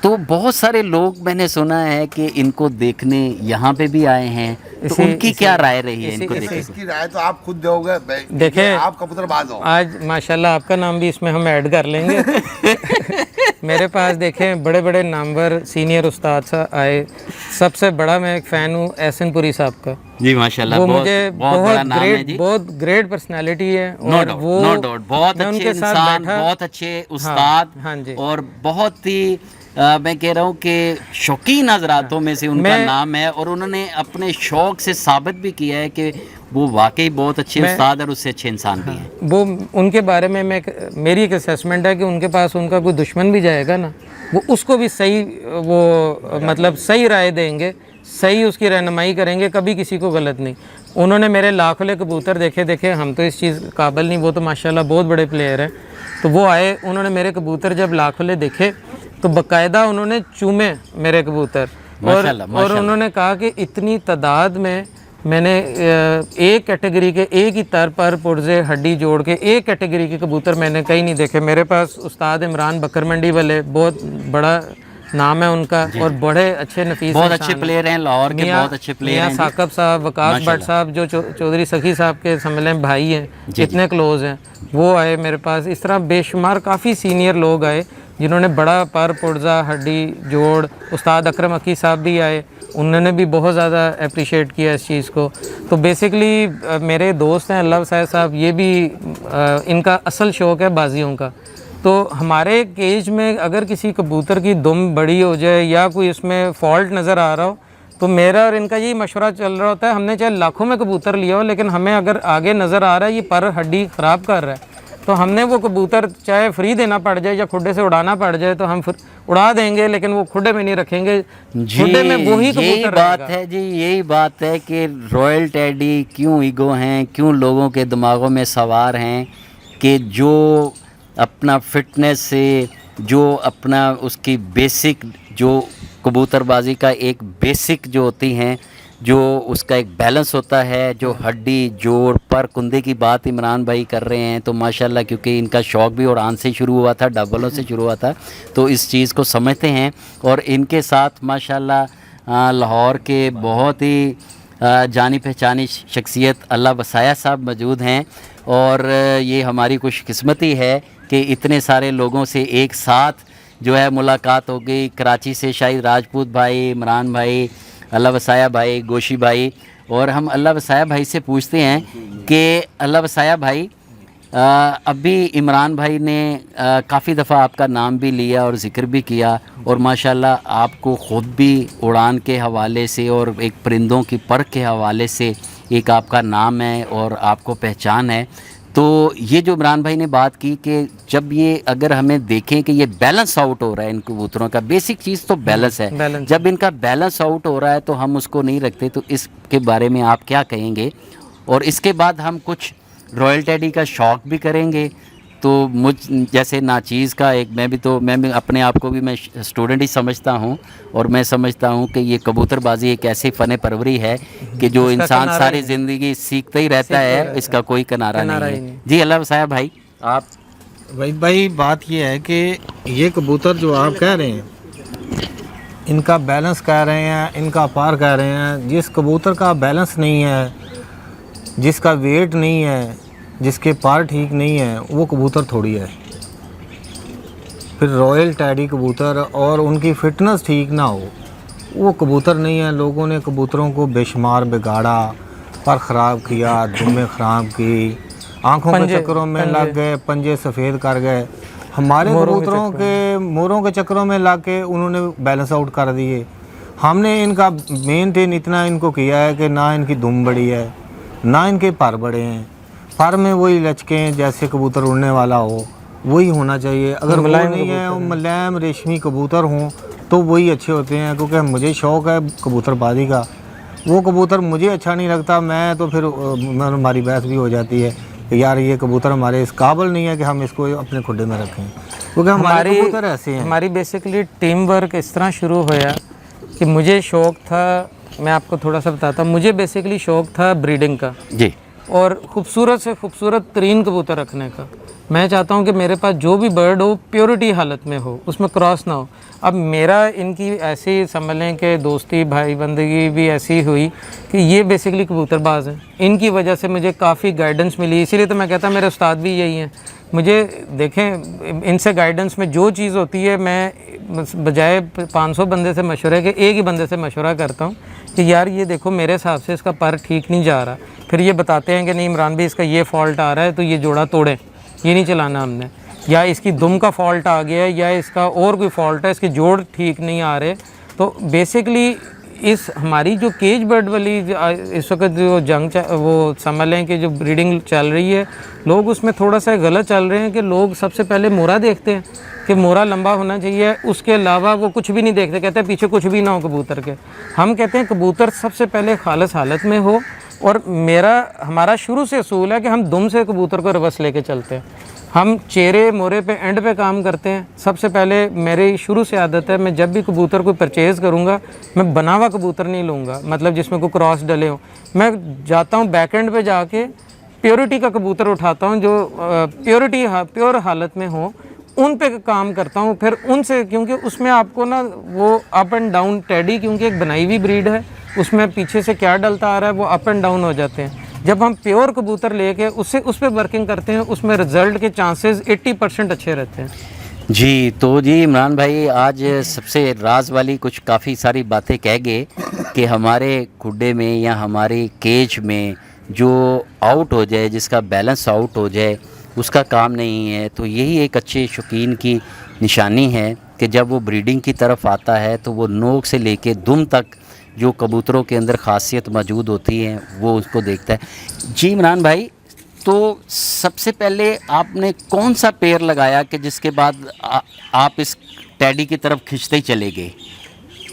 तो बहुत सारे लोग मैंने सुना है कि इनको देखने यहाँ पे भी आए हैं, तो उनकी क्या राय रही है इनको देखने? इसकी राय तो आप खुद दोगे। देखें, आप कबूतरबाज हो। आज माशाल्लाह आपका नाम भी इसमें हम ऐड कर लेंगे। मेरे पास देखें बड़े बड़े नामवर सीनियर उस्ताद साहब आए। सबसे बड़ा मैं एक फ़ैन हूँ एहसन पुरी साहब का। जी माशाल्लाह, वो बहुत मुझे बहुत बड़ा नाम है जी। बहुत ग्रेट पर्सनालिटी है। नो और डाउट, वो नो डाउट, बहुत मैं अच्छे उनके साथ इंसान, बैठा। बहुत अच्छे उस्ताद। हाँ जी। और बहुत ही मैं कह रहा हूँ कि शौकीन हजरातों में से उनका नाम है, और उन्होंने अपने शौक से साबित भी किया है कि वो वाकई बहुत अच्छे उस्ताद और उससे अच्छे इंसान भी हैं। वो उनके बारे में मेरी एक असेसमेंट है कि उनके पास उनका कोई दुश्मन भी जाएगा ना, वो उसको भी सही वो मतलब सही राय देंगे, सही उसकी रहनुमाई करेंगे, कभी किसी को गलत नहीं। उन्होंने मेरे लाखों कबूतर देखे, हम तो इस चीज़ काबिल नहीं, वो तो माशाल्लाह बहुत बड़े प्लेयर हैं। तो वो आए, उन्होंने मेरे कबूतर जब लाखों देखे तो बाकायदा उन्होंने चूमे मेरे कबूतर, और उन्होंने कहा कि इतनी तादाद में मैंने एक कैटेगरी के एक ही तर पर पुर्जे हड्डी जोड़ के एक कैटेगरी के कबूतर मैंने कहीं नहीं देखे। मेरे पास उस्ताद इमरान बकर मंडी वाले, बहुत बड़ा नाम है उनका, और बड़े अच्छे नफीस बहुत अच्छे प्लेयर हैं, लाहौर के बहुत अच्छे प्लेयर हैं। साकब साहब, वकास भट्ट साहब जो चौधरी सखी साहब के समझ भाई हैं, इतने क्लोज हैं, वो आए मेरे पास। इस तरह बेशुमार काफ़ी सीनियर लोग आए जिन्होंने बड़ा पर पुर्जा हड्डी जोड़। उस्ताद अकरम अकी साहब भी आए, उन्होंने भी बहुत ज़्यादा अप्रिशिएट किया इस चीज़ को। तो बेसिकली मेरे दोस्त हैं अल्लाह वसाय साहब, ये भी इनका असल शौक़ है बाजियों का। तो हमारे केज में अगर किसी कबूतर की दुम बड़ी हो जाए या कोई उसमें फॉल्ट नज़र आ रहा हो, तो मेरा और इनका यही मशवरा चल रहा होता है, हमने चाहे लाखों में कबूतर लिया हो, लेकिन हमें अगर आगे नज़र आ रहा है ये पर हड्डी ख़राब कर रहा है, तो हमने वो कबूतर चाहे फ्री देना पड़ जाए या खुडे से उड़ाना पड़ जाए तो हम फिर उड़ा देंगे, लेकिन वो खुडे में नहीं रखेंगे। खुडे में वही कबूतर बात है जी, यही बात है कि रॉयल टेडी क्यों ईगो हैं, क्यों लोगों के दिमागों में सवार हैं कि जो अपना फिटनेस से, जो अपना उसकी बेसिक जो कबूतरबाजी का एक बेसिक जो होती हैं, जो उसका एक बैलेंस होता है, जो हड्डी जोड़ पर कुंदे की बात इमरान भाई कर रहे हैं, तो माशाल्लाह क्योंकि इनका शौक़ भी उड़ान से शुरू हुआ था, डबलों से शुरू हुआ था, तो इस चीज़ को समझते हैं। और इनके साथ माशाल्लाह लाहौर के बहुत ही जानी पहचानी शख्सियत अल्लाह वसाया साहब मौजूद हैं, और ये हमारी खुशकिस्मती है कि इतने सारे लोगों से एक साथ जो है मुलाकात हो गई। कराची से शाहिद राजपूत भाई, इमरान भाई, अल्लाह वसाया भाई, गोशी भाई, और हम अल्लाह वसाया भाई से पूछते हैं कि अल्लाह वसाया भाई, अभी इमरान भाई ने काफ़ी दफ़ा आपका नाम भी लिया और ज़िक्र भी किया, और माशाल्लाह आपको ख़ुद भी उड़ान के हवाले से और एक परिंदों की परख के हवाले से एक आपका नाम है और आपको पहचान है। तो ये जो इमरान भाई ने बात की कि जब ये अगर हमें देखें कि ये बैलेंस आउट हो रहा है इन कबूतरों का, बेसिक चीज़ तो बैलेंस है, जब इनका बैलेंस आउट हो रहा है तो हम उसको नहीं रखते, तो इसके बारे में आप क्या कहेंगे? और इसके बाद हम कुछ रॉयल टेडी का शौक़ भी करेंगे। तो मुझ जैसे नाचीज़ का एक मैं भी अपने आप को भी मैं स्टूडेंट ही समझता हूँ, और मैं समझता हूँ कि ये कबूतरबाजी एक ऐसी फ़न परवरी है कि जो इंसान सारी ज़िंदगी सीखता ही रहता है, इसका कोई किनारा नहीं है। जी अल्लाह वसाया भाई, आप वहीद भाई, बात ये है कि ये कबूतर जो आप कह रहे हैं, इनका बैलेंस कह रहे हैं, इनका पार कह रहे हैं, जिस कबूतर का बैलेंस नहीं है, जिसका वेट नहीं है, जिसके पार ठीक नहीं है, वो कबूतर थोड़ी है। फिर रॉयल टैडी कबूतर और उनकी फ़िटनेस ठीक ना हो, वो कबूतर नहीं है। लोगों ने कबूतरों को बेशुमार बिगाड़ा, पर ख़राब किया, दुम्बें ख़राब की, आँखों के चक्करों में लग गए, पंजे सफ़ेद कर गए। हमारे कबूतरों के मोरों के चक्करों में लग के उन्होंने बैलेंस आउट कर दिए। हमने इनका मेंटेन इतना इनको किया है कि ना इनकी दुम बड़ी है, ना इनके पर बड़े हैं। पर में वही लचकें जैसे कबूतर उड़ने वाला हो, वही होना चाहिए। अगर वो नहीं है, वो मुलायम रेशमी कबूतर हों तो वही अच्छे होते हैं। क्योंकि मुझे शौक़ है कबूतरबाजी का, वो कबूतर मुझे अच्छा नहीं लगता, मैं तो फिर हमारी बहस भी हो जाती है कि यार ये कबूतर हमारे इस काबिल नहीं है कि हम इसको अपने खुडे में रखें, क्योंकि हमारे कबूतर ऐसे हैं। हमारी बेसिकली टीम वर्क इस तरह शुरू होया कि मुझे शौक़ था, मैं आपको थोड़ा सा बताता हूँ, मुझे बेसिकली शौक़ था ब्रीडिंग का। जी। और ख़ूबसूरत से ख़ूबसूरत तरीन कबूतर रखने का। मैं चाहता हूँ कि मेरे पास जो भी बर्ड हो प्योरिटी हालत में हो, उसमें क्रॉस ना हो। अब मेरा इनकी ऐसी समझ लें कि दोस्ती भाई बंदगी भी ऐसी हुई कि ये बेसिकली कबूतरबाज हैं, इनकी वजह से मुझे काफ़ी गाइडेंस मिली। इसीलिए तो मैं कहता मेरे उस्ताद भी यही हैं। मुझे देखें, इनसे गाइडेंस में जो चीज़ होती है मैं बजाय 500 बंदे से मशवरे के एक ही बंदे से मशवरा करता हूँ कि यार ये देखो मेरे हिसाब से इसका पर ठीक नहीं जा रहा। फिर ये बताते हैं कि नहीं इमरान भाई इसका ये फ़ॉल्ट आ रहा है तो ये जोड़ा तोड़ें, ये नहीं चलाना हमने, या इसकी दुम का फॉल्ट आ गया है या इसका और कोई फॉल्ट है, इसके जोड़ ठीक नहीं आ रहे। तो बेसिकली इस हमारी जो केज बर्ड वाली इस वक्त जो वो समझ लें कि जो ब्रीडिंग चल रही है, लोग उसमें थोड़ा सा गलत चल रहे हैं कि लोग सबसे पहले मोरा देखते हैं कि मोरा लंबा होना चाहिए, उसके अलावा वो कुछ भी नहीं देखते, कहते हैं पीछे कुछ भी ना हो कबूतर के। हम कहते हैं कबूतर सबसे पहले खालिस हालत में हो। और हमारा शुरू से असूल है कि हम दुम से कबूतर को रिवर्स लेके चलते हैं। हम चेहरे मोरे पे एंड पे काम करते हैं। सबसे पहले मेरी शुरू से आदत है, मैं जब भी कबूतर को परचेज़ करूँगा मैं बना हुआ कबूतर नहीं लूँगा, मतलब जिसमें कोई क्रॉस डले हो। मैं जाता हूँ बैक एंड पे जाके प्योरिटी का कबूतर उठाता हूँ, जो प्योर हालत में हो, उन पे काम करता हूँ। फिर उनसे, क्योंकि उसमें आपको ना वो अप एंड डाउन टेडी, क्योंकि एक बनाई हुई ब्रीड है, उसमें पीछे से क्या डलता आ रहा है वो अप एंड डाउन हो जाते हैं। जब हम प्योर कबूतर लेके उससे उस पर वर्किंग करते हैं, उसमें रिज़ल्ट के चांसेस 80% अच्छे रहते हैं। जी, तो जी इमरान भाई आज सबसे राज वाली कुछ काफ़ी सारी बातें कह गए कि हमारे खुड्डे में या हमारी केज में जो आउट हो जाए, जिसका बैलेंस आउट हो जाए, उसका काम नहीं है। तो यही एक अच्छे शौकीन की निशानी है कि जब वो ब्रीडिंग की तरफ आता है तो वो नोक से लेके दुम तक जो कबूतरों के अंदर खासियत मौजूद होती है वो उसको देखता है। जी इमरान भाई, तो सबसे पहले आपने कौन सा पेयर लगाया कि जिसके बाद आप इस टैडी की तरफ खींचते ही चले गए?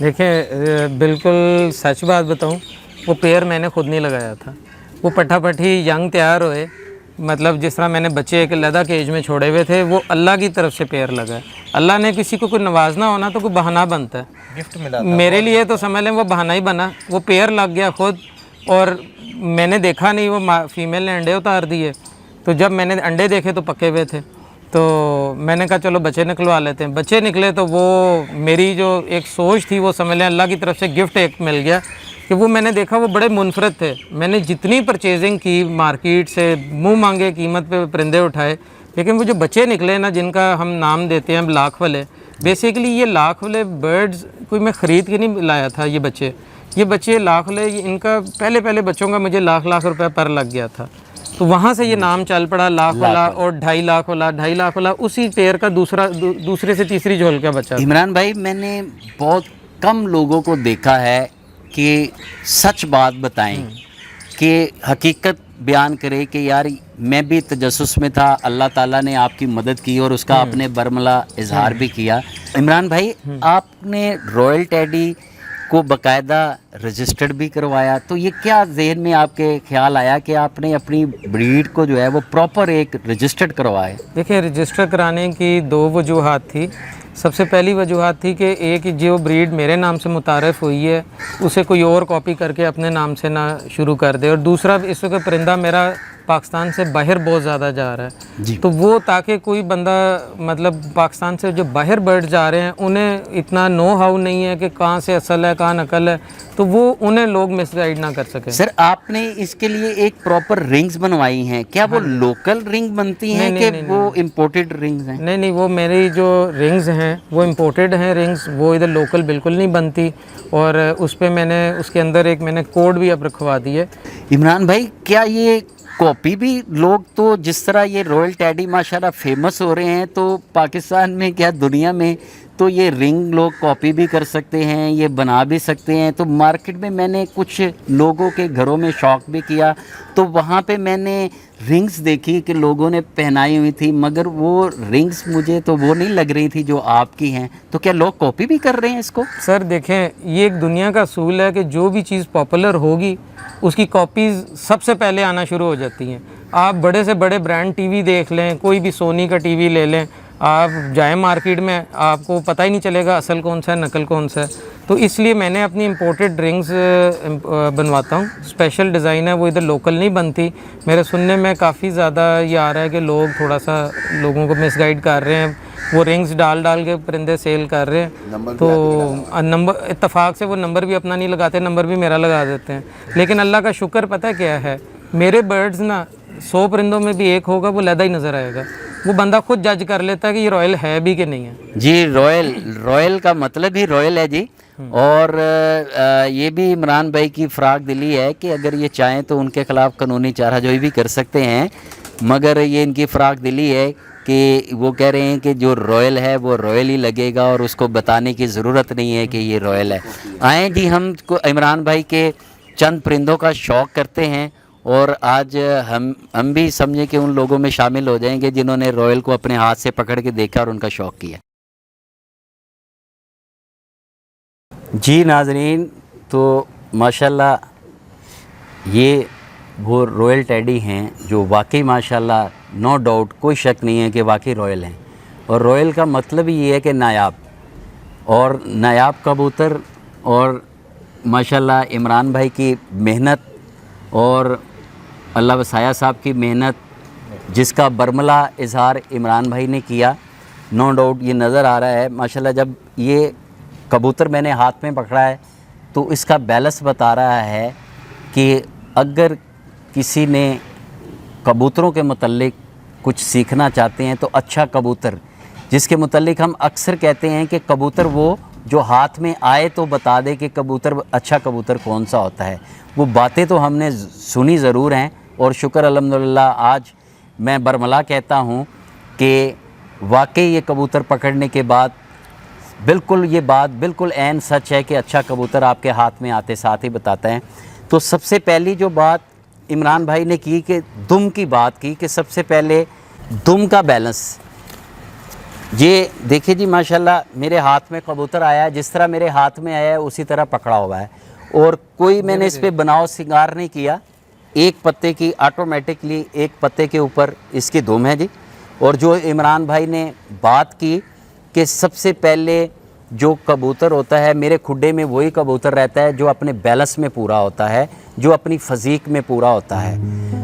देखिए, बिल्कुल सच बात बताऊं, वो पेयर मैंने खुद नहीं लगाया था। वो पट्ठापट्ठी यंग तैयार हुए, मतलब जिस तरह मैंने बच्चे एक लदा केज में छोड़े हुए थे, वो अल्लाह की तरफ से पेयर लगा है। अल्लाह ने किसी को कोई नवाजना होना तो कोई बहाना बनता है, गिफ्ट मिला था। मेरे लिए तो समझ लें वो बहाना ही बना। वो पेयर लग गया खुद, और मैंने देखा नहीं, वो फीमेल ने अंडे उतार दिए। तो जब मैंने अंडे देखे तो पके हुए थे, तो मैंने कहा चलो बच्चे निकलवा लेते हैं। बच्चे निकले तो वो मेरी जो एक सोच थी वो समझ लें अल्लाह की तरफ से गिफ्ट एक मिल गया कि वो मैंने देखा वो बड़े मुनफरद थे। मैंने जितनी परचेजिंग की मार्केट से, मुंह मांगे कीमत पे परिंदे उठाए, लेकिन वो जो बच्चे निकले ना, जिनका हम नाम देते हैं लाख वाले, बेसिकली ये लाख वाले बर्ड्स कोई मैं ख़रीद के नहीं लाया था। ये बच्चे लाख वाले, इनका पहले बच्चों का मुझे लाख रुपए पर लग गया था। तो वहाँ से ये नाम चल पड़ा लाख वाला और 2.5 लाख वाला, 2.5 लाख वाला। उसी पेयर का दूसरे से तीसरी झोल का बच्चा। इमरान भाई, मैंने बहुत कम लोगों को देखा है कि सच बात बताएं, कि हकीकत बयान करे कि यार मैं भी तजस्सुस में था, अल्लाह ताला ने आपकी मदद की और उसका आपने बरमला इजहार भी किया। इमरान भाई, आपने रॉयल टैडी को बाकायदा रजिस्टर्ड भी करवाया, तो ये क्या जहन में आपके ख्याल आया कि आपने अपनी ब्रीड को जो है वो प्रॉपर एक रजिस्टर्ड करवाए? देखिए, रजिस्टर कराने की 2 वजूहात थी। सबसे पहली वजूहत थी कि एक जो ब्रीड मेरे नाम से मुतारफ़ हुई है उसे कोई और कॉपी करके अपने नाम से ना शुरू कर दे, और दूसरा इस वक्त परिंदा मेरा पाकिस्तान से बाहर बहुत ज़्यादा जा रहा है, तो वो ताकि कोई बंदा, मतलब पाकिस्तान से जो बाहर बर्ड जा रहे हैं उन्हें इतना नो हाउ नहीं है कि कहाँ से असल है कहाँ नकल है, तो वो उन्हें लोग मिसगाइड ना कर सकें। सर, आपने इसके लिए एक प्रॉपर रिंग्स बनवाई हैं, क्या वो लोकल रिंग बनती हैं कि वो इम्पोर्टेड रिंग्स हैं? नहीं, वो मेरी जो रिंग्स हैं वो इम्पोर्टेड हैं रिंग्स, वो इधर लोकल बिल्कुल नहीं बनती। और उस पर मैंने उसके अंदर एक मैंने कोड भी अब रखवा दी है। इमरान भाई, क्या ये कॉपी भी लोग, तो जिस तरह ये रॉयल टैडी माशाल्लाह फेमस हो रहे हैं, तो पाकिस्तान में क्या दुनिया में, तो ये रिंग लोग कॉपी भी कर सकते हैं, ये बना भी सकते हैं। तो मार्केट में मैंने कुछ लोगों के घरों में शौक भी किया, तो वहाँ पे मैंने रिंग्स देखी कि लोगों ने पहनाई हुई थी, मगर वो रिंग्स मुझे तो वो नहीं लग रही थी जो आपकी हैं। तो क्या लोग कॉपी भी कर रहे हैं इसको? सर देखें, ये एक दुनिया का असूल है कि जो भी चीज़ पॉपुलर होगी उसकी कॉपीज़ सबसे पहले आना शुरू हो जाती हैं। आप बड़े से बड़े ब्रांड टीवी देख लें, कोई भी सोनी का टीवी ले लें, आप जाएं मार्केट में, आपको पता ही नहीं चलेगा असल कौन सा है नकल कौन सा है। तो इसलिए मैंने अपनी इम्पोर्टेड रिंग्स बनवाता हूँ। स्पेशल डिज़ाइन है, वो इधर लोकल नहीं बनती। मेरे सुनने में काफ़ी ज़्यादा ये आ रहा है कि लोग थोड़ा सा लोगों को मिसगाइड कर रहे हैं, वो रिंग्स डाल के परिंदे सेल कर रहे हैं। तो नंबर इत्तेफाक से वो नंबर भी अपना नहीं लगाते, नंबर भी मेरा लगा देते हैं। लेकिन अल्लाह का शुक्र पता क्या है, मेरे बर्ड्स ना 100 परिंदों में भी एक होगा वो लैदा ही नज़र आएगा। वो बंदा खुद जज कर लेता है कि ये रॉयल है भी कि नहीं है। जी, रॉयल का मतलब ही रॉयल है जी। और ये भी इमरान भाई की फ़राख दिली है कि अगर ये चाहें तो उनके ख़िलाफ़ कानूनी चाराजोई भी कर सकते हैं, मगर ये इनकी फ़राख दिली है कि वो कह रहे हैं कि जो रॉयल है वो रॉयल ही लगेगा और उसको बताने की ज़रूरत नहीं है कि ये रॉयल है। आएँ जी, हम इमरान भाई के चंद परिंदों का शौक़ करते हैं और आज हम भी समझे कि उन लोगों में शामिल हो जाएंगे जिन्होंने रॉयल को अपने हाथ से पकड़ के देखा और उनका शौक़ किया। जी नाज़रीन, तो माशाल्लाह ये वो रॉयल टेडी हैं जो वाकई माशाल्लाह नो डाउट कोई शक नहीं है कि वाकई रॉयल हैं। और रॉयल का मतलब ही ये है कि नायाब, और नायाब कबूतर। और माशाल्लाह इमरान भाई की मेहनत और अल्लाह वसाया साहब की मेहनत, जिसका बरमला इजहार इमरान भाई ने किया, नो डाउट ये नज़र आ रहा है। माशाल्लाह जब ये कबूतर मैंने हाथ में पकड़ा है तो इसका बैलेंस बता रहा है कि अगर किसी ने कबूतरों के मुतल्लिक कुछ सीखना चाहते हैं तो अच्छा कबूतर, जिसके मुतल्लिक हम अक्सर कहते हैं कि कबूतर वो जो हाथ में आए तो बता दे कि कबूतर अच्छा कबूतर कौन सा होता है। वो बातें तो हमने सुनी ज़रूर हैं और शुक्र अल्हम्दुलिल्लाह आज मैं बरमला कहता हूँ कि वाकई ये कबूतर पकड़ने के बाद बिल्कुल ये बात बिल्कुल ऐन सच है कि अच्छा कबूतर आपके हाथ में आते साथ ही बताता है। तो सबसे पहली जो बात इमरान भाई ने की कि दुम की बात की, कि सबसे पहले दुम का बैलेंस। ये देखिए जी माशाल्लाह मेरे हाथ में कबूतर आया है, जिस तरह मेरे हाथ में आया है उसी तरह पकड़ा हुआ है और कोई मैंने इस पर बनाव सिंगार नहीं किया। एक पत्ते की ऑटोमेटिकली एक पत्ते के ऊपर इसकी दुम है जी। और जो इमरान भाई ने बात की कि सबसे पहले जो कबूतर होता है मेरे खुड्डे में वही कबूतर रहता है जो अपने बैलेंस में पूरा होता है, जो अपनी फजीक में पूरा होता है।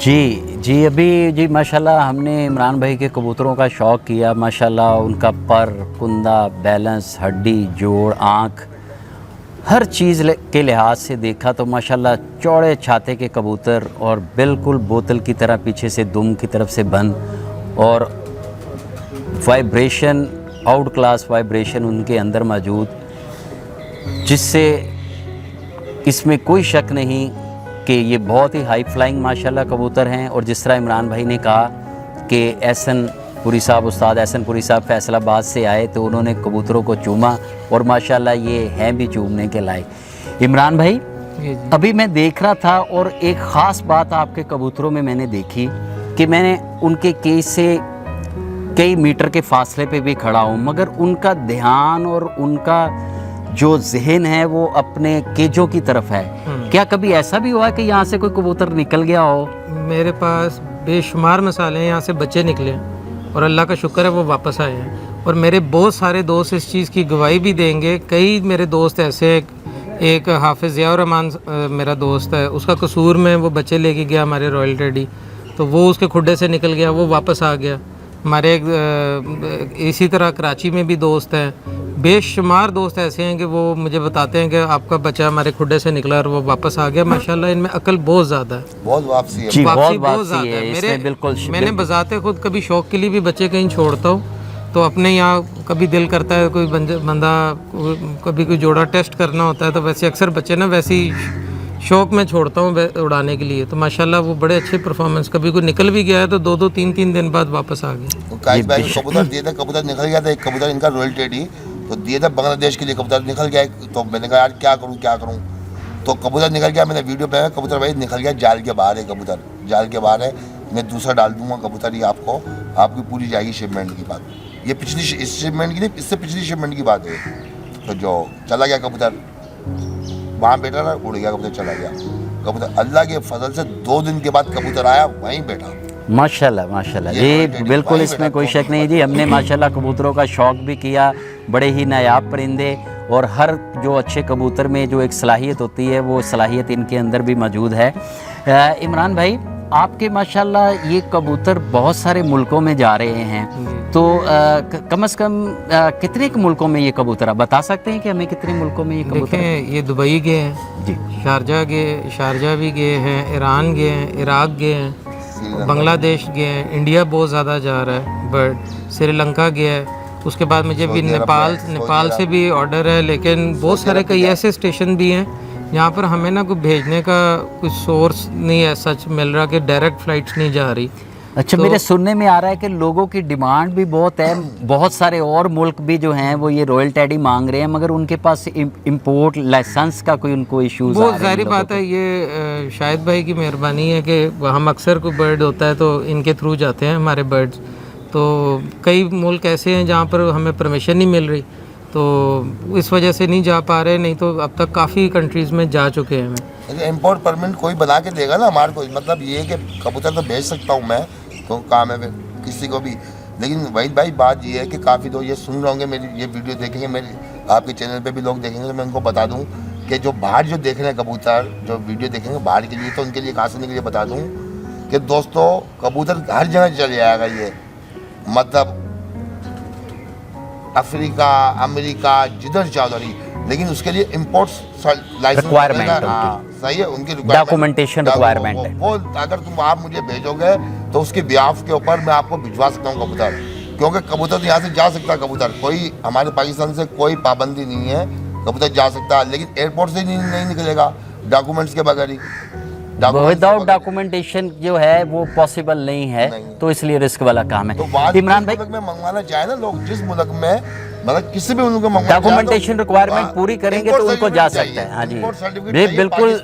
जी अभी जी माशाल्लाह हमने इमरान भाई के कबूतरों का शौक़ किया। माशाल्लाह उनका पर, कुंदा, बैलेंस, हड्डी, जोड़, आँख, हर चीज़ के लिहाज से देखा तो माशाल्लाह चौड़े छाते के कबूतर और बिल्कुल बोतल की तरह पीछे से दुम की तरफ से बंद और वाइब्रेशन, आउट क्लास वाइब्रेशन उनके अंदर मौजूद, जिससे इसमें कोई शक नहीं कि ये बहुत ही हाई फ्लाइंग माशाल्लाह कबूतर हैं। और जिस तरह इमरान भाई ने कहा कि एहसन पुरी साहब, उस्ताद एहसन पुरी साहब फैसलाबाद से आए तो उन्होंने कबूतरों को चूमा और माशाल्लाह ये हैं भी चूमने के लायक। इमरान भाई अभी मैं देख रहा था और एक ख़ास बात आपके कबूतरों में मैंने देखी कि मैंने उनके केज से कई मीटर के फासले पे भी खड़ा हूँ, मगर उनका ध्यान और उनका जो जहन है वो अपने केजों की तरफ है। क्या कभी ऐसा भी हुआ कि यहाँ से कोई कबूतर निकल गया हो? मेरे पास बेशुमार मिसालें हैं, यहाँ से बच्चे निकले और अल्लाह का शुक्र है वो वापस आए हैं। और मेरे बहुत सारे दोस्त इस चीज़ की गवाही भी देंगे। कई मेरे दोस्त ऐसे, एक हाफिज़ ज़ियाउर रहमान मेरा दोस्त है, उसका कसूर में वो बच्चे लेके गया हमारे रॉयल टेडी, तो वो उसके खुड्डे से निकल गया, वो वापस आ गया। हमारे इसी तरह कराची में भी दोस्त हैं, बेशुमार दोस्त ऐसे हैं कि वो मुझे बताते हैं कि आपका बच्चा हमारे खुड्डे से निकला और वो वापस आ गया। माशाल्लाह इनमें अकल बहुत ज़्यादा है, बहुत वापसी है, जी, वापसी बहुत बहुत ज़्यादा है। इसमें बिल्कुल मैंने बजाते खुद कभी शौक़ के लिए भी बच्चे कहीं छोड़ता हूँ तो अपने यहाँ कभी दिल करता है कोई बंदा कभी कोई जोड़ा टेस्ट करना होता है तो वैसे अक्सर बच्चे ना वैसे ही शौक़ में छोड़ता हूँ उड़ाने के लिए। तो माशाल्लाह वो बड़े अच्छे परफॉर्मेंस, कभी कोई निकल भी गया है तो 2-2 3-3 दिन बाद वापस आ गया। तो काश भाई को कबूतर दिए थे, कबूतर निकल गया था, एक कबूतर इनका रॉयल टेडी तो दिए थे बांग्लादेश के लिए, कबूतर निकल गया। तो मैंने कहा यार क्या करूँ, तो कबूतर निकल गया। मैंने वीडियो पे कबूतर भाई निकल गया, जाल के बाहर है कबूतर, जाल के बाहर है। मैं दूसरा डाल दूंगा कबूतर, ये आपकी पूरी जाएगी शिपमेंट की बात। ये पिछली इस शिपमेंट की नहीं, इससे पिछली शिपमेंट की बात है। तो जो चला गया कबूतर, वहाँ बैठा रहा, उड़ गया कबूतर, चला गया कबूतर। अल्लाह के फजल से 2 दिन के बाद कबूतर आया, वहीं बैठा। माशाल्लाह माशाल्लाह जी, बिल्कुल इसमें कोई शक नहीं जी। हमने माशाल्लाह कबूतरों का शौक़ भी किया, बड़े ही नायाब परिंदे, और हर जो अच्छे कबूतर में जो एक सलाहियत होती है वो सलाहियत इनके अंदर भी मौजूद है। इमरान भाई आपके माशाल्लाह ये कबूतर बहुत सारे मुल्कों में जा रहे हैं, तो कम से कम कितने मुल्कों में ये कबूतर आप बता सकते हैं कि हमें कितने मुल्कों में ये कबूतर? देखें, ये दुबई गए हैं जी, शारजा भी गए हैं, ईरान गए हैं, इराक गए हैं, बांग्लादेश गए हैं, इंडिया बहुत ज़्यादा जा रहा है बर्ड, श्रीलंका गया है। उसके बाद मुझे भी नेपाल से भी ऑर्डर है, लेकिन बहुत सारे कई ऐसे स्टेशन भी हैं यहाँ पर हमें ना कोई भेजने का कुछ सोर्स नहीं है सच मिल रहा कि डायरेक्ट फ़्लाइट्स नहीं जा रही। अच्छा, मेरे सुनने में आ रहा है कि लोगों की डिमांड भी बहुत है, बहुत सारे और मुल्क भी जो हैं वो ये रॉयल टेडी मांग रहे हैं, मगर उनके पास इंपोर्ट लाइसेंस का कोई उनको इश्यूज़ बहुत ज़ाहिर बात है। ये शाहिद भाई की मेहरबानी है कि हम अक्सर कोई बर्ड होता है तो इनके थ्रू जाते हैं हमारे बर्ड्स। तो कई मुल्क ऐसे हैं जहाँ पर हमें परमिशन नहीं मिल रही, तो इस वजह से नहीं जा पा रहे, नहीं तो अब तक काफ़ी कंट्रीज़ में जा चुके हैं। मैं इम्पोर्ट परमिट कोई बना के देगा ना हमारे को, मतलब ये कि कबूतर तो भेज सकता हूँ मैं, तो काम है किसी को भी। लेकिन वहीद भाई बात ये है कि काफ़ी लोग ये सुन रहे होंगे, मेरी ये वीडियो देखेंगे, मेरे आपके चैनल पे भी लोग देखेंगे, तो मैं उनको बता दूँ कि जो बाहर जो देख रहे हैं कबूतर, जो वीडियो देखेंगे बाहर के लिए, तो उनके लिए खास के लिए बता दूँ कि दोस्तों कबूतर हर जगह चल जाएगा ये, मतलब अफ्रीका, अमेरिका, जिधर चाहो, लेकिन उसके लिए इम्पोर्ट लाइसेंस रिक्वायरमेंट, सही है, उनकी डॉक्यूमेंटेशन रिक्वायरमेंट है वो। अगर तुम आप मुझे भेजोगे तो उसके बिहाफ के ऊपर मैं आपको भिजवा सकता हूँ कबूतर, क्योंकि कबूतर तो यहाँ से जा सकता है कबूतर, कोई हमारे पाकिस्तान से कोई पाबंदी नहीं है, कबूतर जा सकता है, लेकिन एयरपोर्ट से नहीं निकलेगा डॉक्यूमेंट्स के बगैर ही। विदाउट डॉक्यूमेंटेशन जो है वो पॉसिबल नहीं है, तो इसलिए रिस्क वाला काम है। तो इमरान भाई, में मंगवाना चाहे ना लोग, जिस मुल्क में मतलब किसी भी मुल्क में मंगवाना डॉक्यूमेंटेशन रिक्वायरमेंट पूरी करेंगे तो उनको जा सकता है। हाँ जी,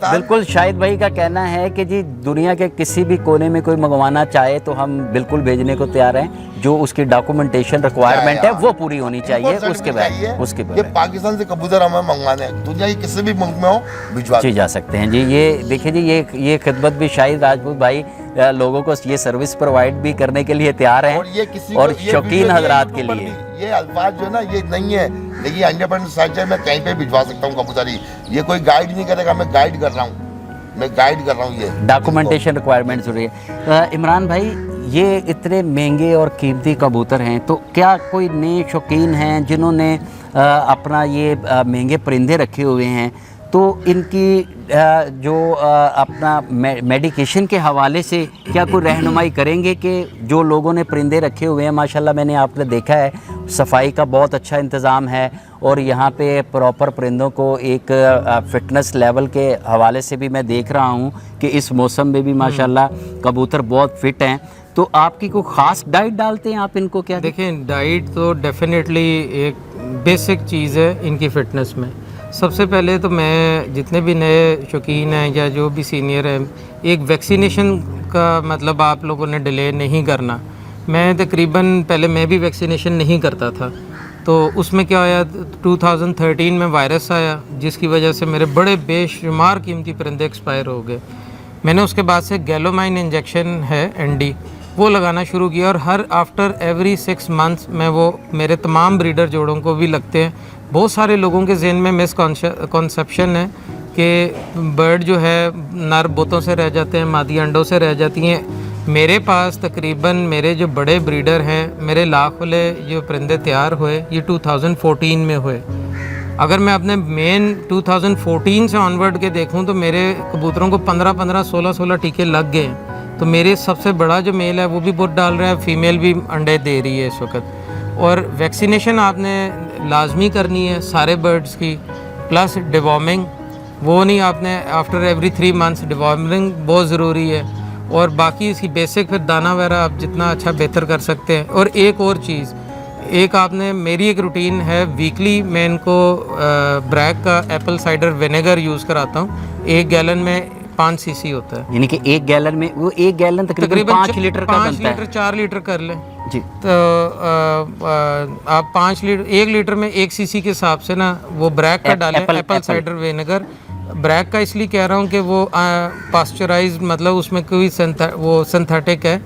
बिल्कुल शाहिद भाई का कहना है कि जी दुनिया के किसी भी कोने में कोई मंगवाना चाहे तो हम बिल्कुल भेजने को तैयार हैं, जो उसकी डॉक्यूमेंटेशन रिक्वायरमेंट है वो पूरी होनी चाहिए। उसके बाद पाकिस्तान से कबूतर हमें मंगवाने हैं, दुनिया के किसी भी मुल्क में हो भिजवा जा सकते हैं जी। ये देखिए जी, ये खिदमत भी शाहिद राजपूत भाई लोगों को ये सर्विस प्रोवाइड भी करने के लिए तैयार हैं, और शौकीन हजरात के लिए ये अल्फाज जो है ना ये नहीं है, लेकिन 100% सच है, मैं कहीं पे भिजवा सकता हूँ कबूतर ही। ये कोई गाइड नहीं करेगा, मैं गाइड कर रहा हूँ, मैं गाइड कर रहा हूँ ये डॉक्यूमेंटेशन रिक्वायरमेंट जरूरी है। इमरान भाई, ये इतने महंगे और कीमती कबूतर हैं, तो क्या कोई नए शौकीन हैं जिन्होंने अपना ये महंगे परिंदे रखे हुए हैं, तो इनकी जो अपना मेडिकेशन के हवाले से क्या कोई रहनुमाई करेंगे कि जो लोगों ने परिंदे रखे हुए हैं, माशाल्लाह मैंने आपने देखा है सफाई का बहुत अच्छा इंतज़ाम है, और यहाँ पे प्रॉपर परिंदों को एक फ़िटनेस लेवल के हवाले से भी मैं देख रहा हूँ कि इस मौसम में भी माशाल्लाह कबूतर बहुत फिट हैं। तो आपकी कोई ख़ास डाइट डालते हैं आप इनको क्या? देखें, डाइट तो डेफिनेटली एक बेसिक चीज़ है इनकी फ़िटनेस में। सबसे पहले तो मैं जितने भी नए शौकीन हैं या जो भी सीनियर हैं, एक वैक्सीनेशन का मतलब आप लोगों ने डिले नहीं करना। मैं तकरीबन पहले मैं भी वैक्सीनेशन नहीं करता था, तो उसमें क्या आया, 2013 में वायरस आया जिसकी वजह से मेरे बड़े बेशुमार कीमती परिंदे एक्सपायर हो गए। मैंने उसके बाद से गैलोमाइन इंजेक्शन है ND, वो लगाना शुरू किया, और हर आफ्टर एवरी 6 मंथ्स में वो मेरे तमाम ब्रीडर जोड़ों को भी लगते हैं। बहुत सारे लोगों के जहन में मिसकॉन्सेप्शन है कि बर्ड जो है नर बोतों से रह जाते हैं, मादी अंडों से रह जाती हैं। मेरे पास तकरीबन मेरे जो बड़े ब्रीडर हैं, मेरे लाख वाले जो परिंदे तैयार हुए ये 2014 में हुए। अगर मैं अपने मेन 2014 से ऑनवर्ड के देखूं तो मेरे कबूतरों को 15-15, 16-16 टीके लग गए हैं। तो मेरे सबसे बड़ा जो मेल है वो भी बहुत डाल रहा है, फीमेल भी अंडे दे रही है इस वक्त। और वैक्सीनेशन आपने लाजमी करनी है सारे बर्ड्स की, प्लस डिवॉर्मिंग, वो नहीं आपने आफ्टर एवरी 3 मंथ्स, डिवॉर्मिंग बहुत ज़रूरी है। और बाकी इसकी बेसिक फिर दाना वगैरह आप जितना अच्छा बेहतर कर सकते हैं। और एक और चीज़, एक आपने, मेरी एक रूटीन है वीकली, मैं इनको ब्रैक का एप्पल साइडर विनेगर यूज़ कराता हूँ। 1 गैलन में 5 सीसी होता है, यानी कि 1 गैलन में, वो 1 गैलन तकरीबन 5 लीटर का बनता है। 5 लीटर 4 लीटर कर लें जी। तो आप 5 लीटर, 1 लीटर में 1 सीसी के हिसाब से ना वो ब्रैक का डालें, एप्पल साइडर विनेगर। ब्रैक का इसलिए कह रहा हूँ कि वो पास्चराइज, मतलब उसमें कोई वो सिंथेटिक है,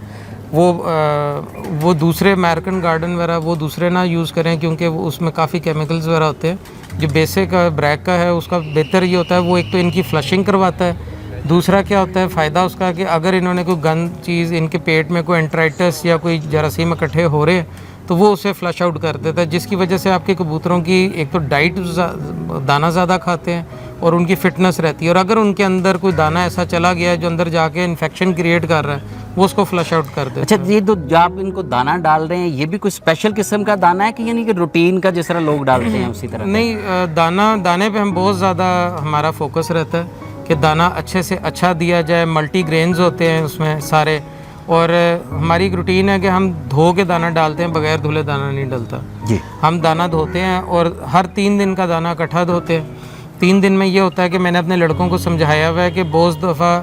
वो दूसरे अमेरिकन गार्डन वगैरह वो दूसरे ना यूज़ करें, क्योंकि वो उसमें काफ़ी केमिकल्स वगैरह होते हैं। जो बेसिक ब्रैक का है उसका बेहतर ये होता है, वो एक तो इनकी फ्लशिंग करवाता है, दूसरा क्या होता है फ़ायदा उसका कि अगर इन्होंने कोई गंद चीज़, इनके पेट में कोई एंट्राइटिस या कोई जरासीम इकट्ठे हो रहे हैं तो वो उसे फ्लश आउट कर देता है, जिसकी वजह से आपके कबूतरों की एक तो डाइट दाना ज़्यादा खाते हैं और उनकी फ़िटनेस रहती है। और अगर उनके अंदर कोई दाना ऐसा चला गया है जो अंदर जाके इन्फेक्शन क्रिएट कर रहा है, वो उसको फ्लश आउट कर देता है। अच्छा, ये तो जो आप इनको दाना डाल रहे हैं, ये भी कोई स्पेशल किस्म का दाना है कि यानी कि रूटीन का जिस तरह लोग डालते हैं उसी तरह? नहीं, दाने पे हम बहुत ज़्यादा हमारा फोकस रहता है कि दाना अच्छे से अच्छा दिया जाए। मल्टी ग्रेन्स होते हैं उसमें सारे, और हमारी एक रूटीन है कि हम धो के दाना डालते हैं, बगैर धुले दाना नहीं डलता जी। हम दाना धोते हैं और हर 3 दिन का दाना इकट्ठा धोते हैं। 3 दिन में ये होता है कि मैंने अपने लड़कों को समझाया हुआ है कि बहुत दफ़ा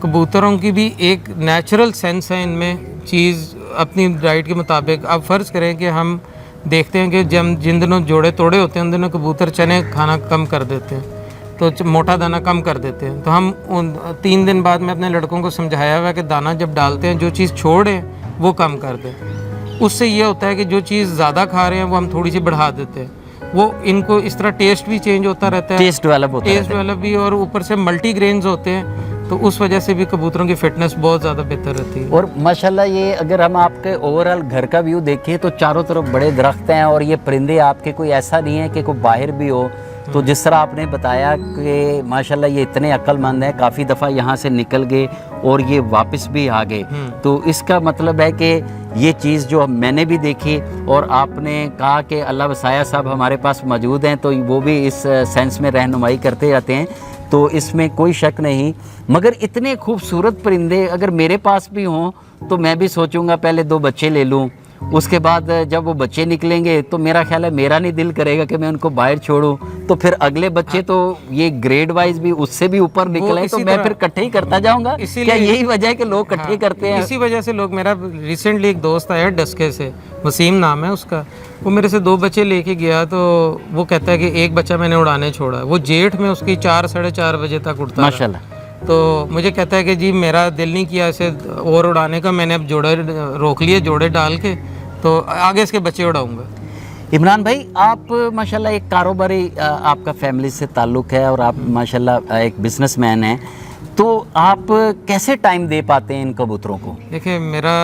कबूतरों की भी एक नेचुरल सेंस है इनमें चीज़ अपनी डाइट के मुताबिक। आप फ़र्ज़ करें कि हम देखते हैं कि जब जिन दिनों जोड़े तोड़े होते हैं उन दिनों कबूतर चने खाना कम कर देते हैं, तो मोटा दाना कम कर देते हैं। तो हम उन 3 दिन बाद में अपने लड़कों को समझाया हुआ है कि दाना जब डालते हैं जो चीज़ छोड़ें वो कम कर दें। उससे ये होता है कि जो चीज़ ज़्यादा खा रहे हैं वो हम थोड़ी सी बढ़ा देते हैं, वो इनको इस तरह टेस्ट भी चेंज होता रहता है, टेस्ट डेवलप होता है, टेस्ट डेवलप भी, और ऊपर से मल्टी ग्रेन्स होते हैं, तो उस वजह से भी कबूतरों की फिटनेस बहुत ज़्यादा बेहतर रहती है। और माशाल्लाह ये अगर हम आपके ओवरऑल घर का व्यू देखें तो चारों तरफ बड़े दरख्त हैं, और ये परिंदे आपके कोई ऐसा नहीं है कि कोई बाहर भी हो। तो जिस तरह आपने बताया कि माशाल्लाह ये इतने अक्लमंद हैं, काफ़ी दफ़ा यहाँ से निकल गए और ये वापस भी आ गए, तो इसका मतलब है कि ये चीज़ जो मैंने भी देखी, और आपने कहा कि अल्लाह वसाया साहब हमारे पास मौजूद हैं तो वो भी इस सेंस में रहनुमाई करते रहते हैं, तो इसमें कोई शक नहीं। मगर इतने खूबसूरत परिंदे अगर मेरे पास भी हों तो मैं भी सोचूंगा पहले 2 बच्चे ले लूं, उसके बाद जब वो बच्चे निकलेंगे तो मेरा ख्याल है मेरा नहीं दिल करेगा कि मैं उनको बाहर छोड़ूं, तो फिर अगले बच्चे तो ये ग्रेड वाइज भी उससे भी ऊपर निकले तो मैं फिर इकट्ठे ही करता जाऊंगा। क्या यही वजह है कि लोग इकट्ठे करते हैं? इसी वजह से लोग, मेरा रिसेंटली एक दोस्त आया डस्के से, वसीम नाम है उसका, वो मेरे से 2 बच्चे लेके गया, तो वो कहता है कि एक बच्चा मैंने उड़ाने छोड़ा, वो जेठ में उसकी 4 साढ़े 4 बजे तक उड़ता है माशाल्लाह। तो मुझे कहता है कि जी मेरा दिल नहीं किया इसे और उड़ाने का, मैंने अब जोड़े रोक लिए, जोड़े डाल के, तो आगे इसके बच्चे उड़ाऊंगा। इमरान भाई, आप माशाल्लाह एक कारोबारी आपका फैमिली से ताल्लुक़ है और आप माशाल्लाह एक बिजनेसमैन हैं, तो आप कैसे टाइम दे पाते हैं इन कबूतरों को? देखिए, मेरा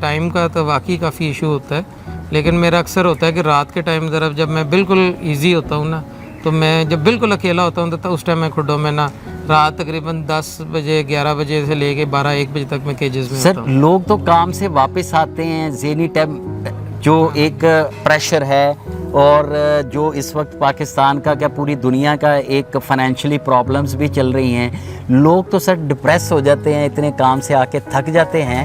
टाइम का तो वाकई काफ़ी इशू होता है, लेकिन मेरा अक्सर होता है कि रात के टाइम ज़रा जब मैं बिल्कुल इजी होता हूँ ना, तो मैं जब बिल्कुल अकेला होता हूँ तो उस टाइम मैं खुडों में ना रात तकरीबन 10 बजे 11 बजे से लेके 12-1 बजे तक मैं केजेस में सर, होता हूँ। लोग तो काम से वापस आते हैं, ज़हनी टाइम जो एक प्रेशर है, और जो इस वक्त पाकिस्तान का क्या पूरी दुनिया का एक फाइनेंशियली प्रॉब्लम्स भी चल रही हैं, लोग तो सर डिप्रेस हो जाते हैं, इतने काम से आके थक जाते हैं।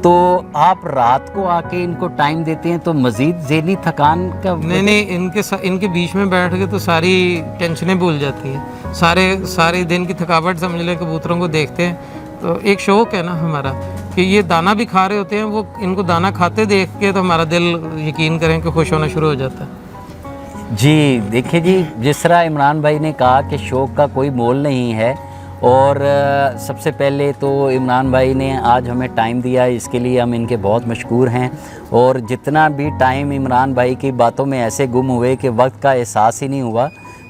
तो आप रात को आके इनको टाइम देते हैं तो मज़ीद ज़हनी थकान का नहीं, इनके बीच में बैठ के तो सारी टेंशनें भूल जाती हैं, सारे दिन की थकावट समझ लें। कबूतरों को देखते हैं तो एक शौक़ है ना हमारा कि ये दाना भी खा रहे होते हैं, वो इनको दाना खाते देख के तो हमारा दिल यकीन करें कि खुश होना शुरू हो जाता है। जी देखिए जी, जिस तरह इमरान भाई ने कहा कि शौक़ का कोई मोल नहीं है, और सबसे पहले तो इमरान भाई ने आज हमें टाइम दिया, इसके लिए हम इनके बहुत मशकूर हैं। और जितना भी टाइम इमरान भाई की बातों में ऐसे गुम हुए कि वक्त का एहसास ही नहीं हुआ,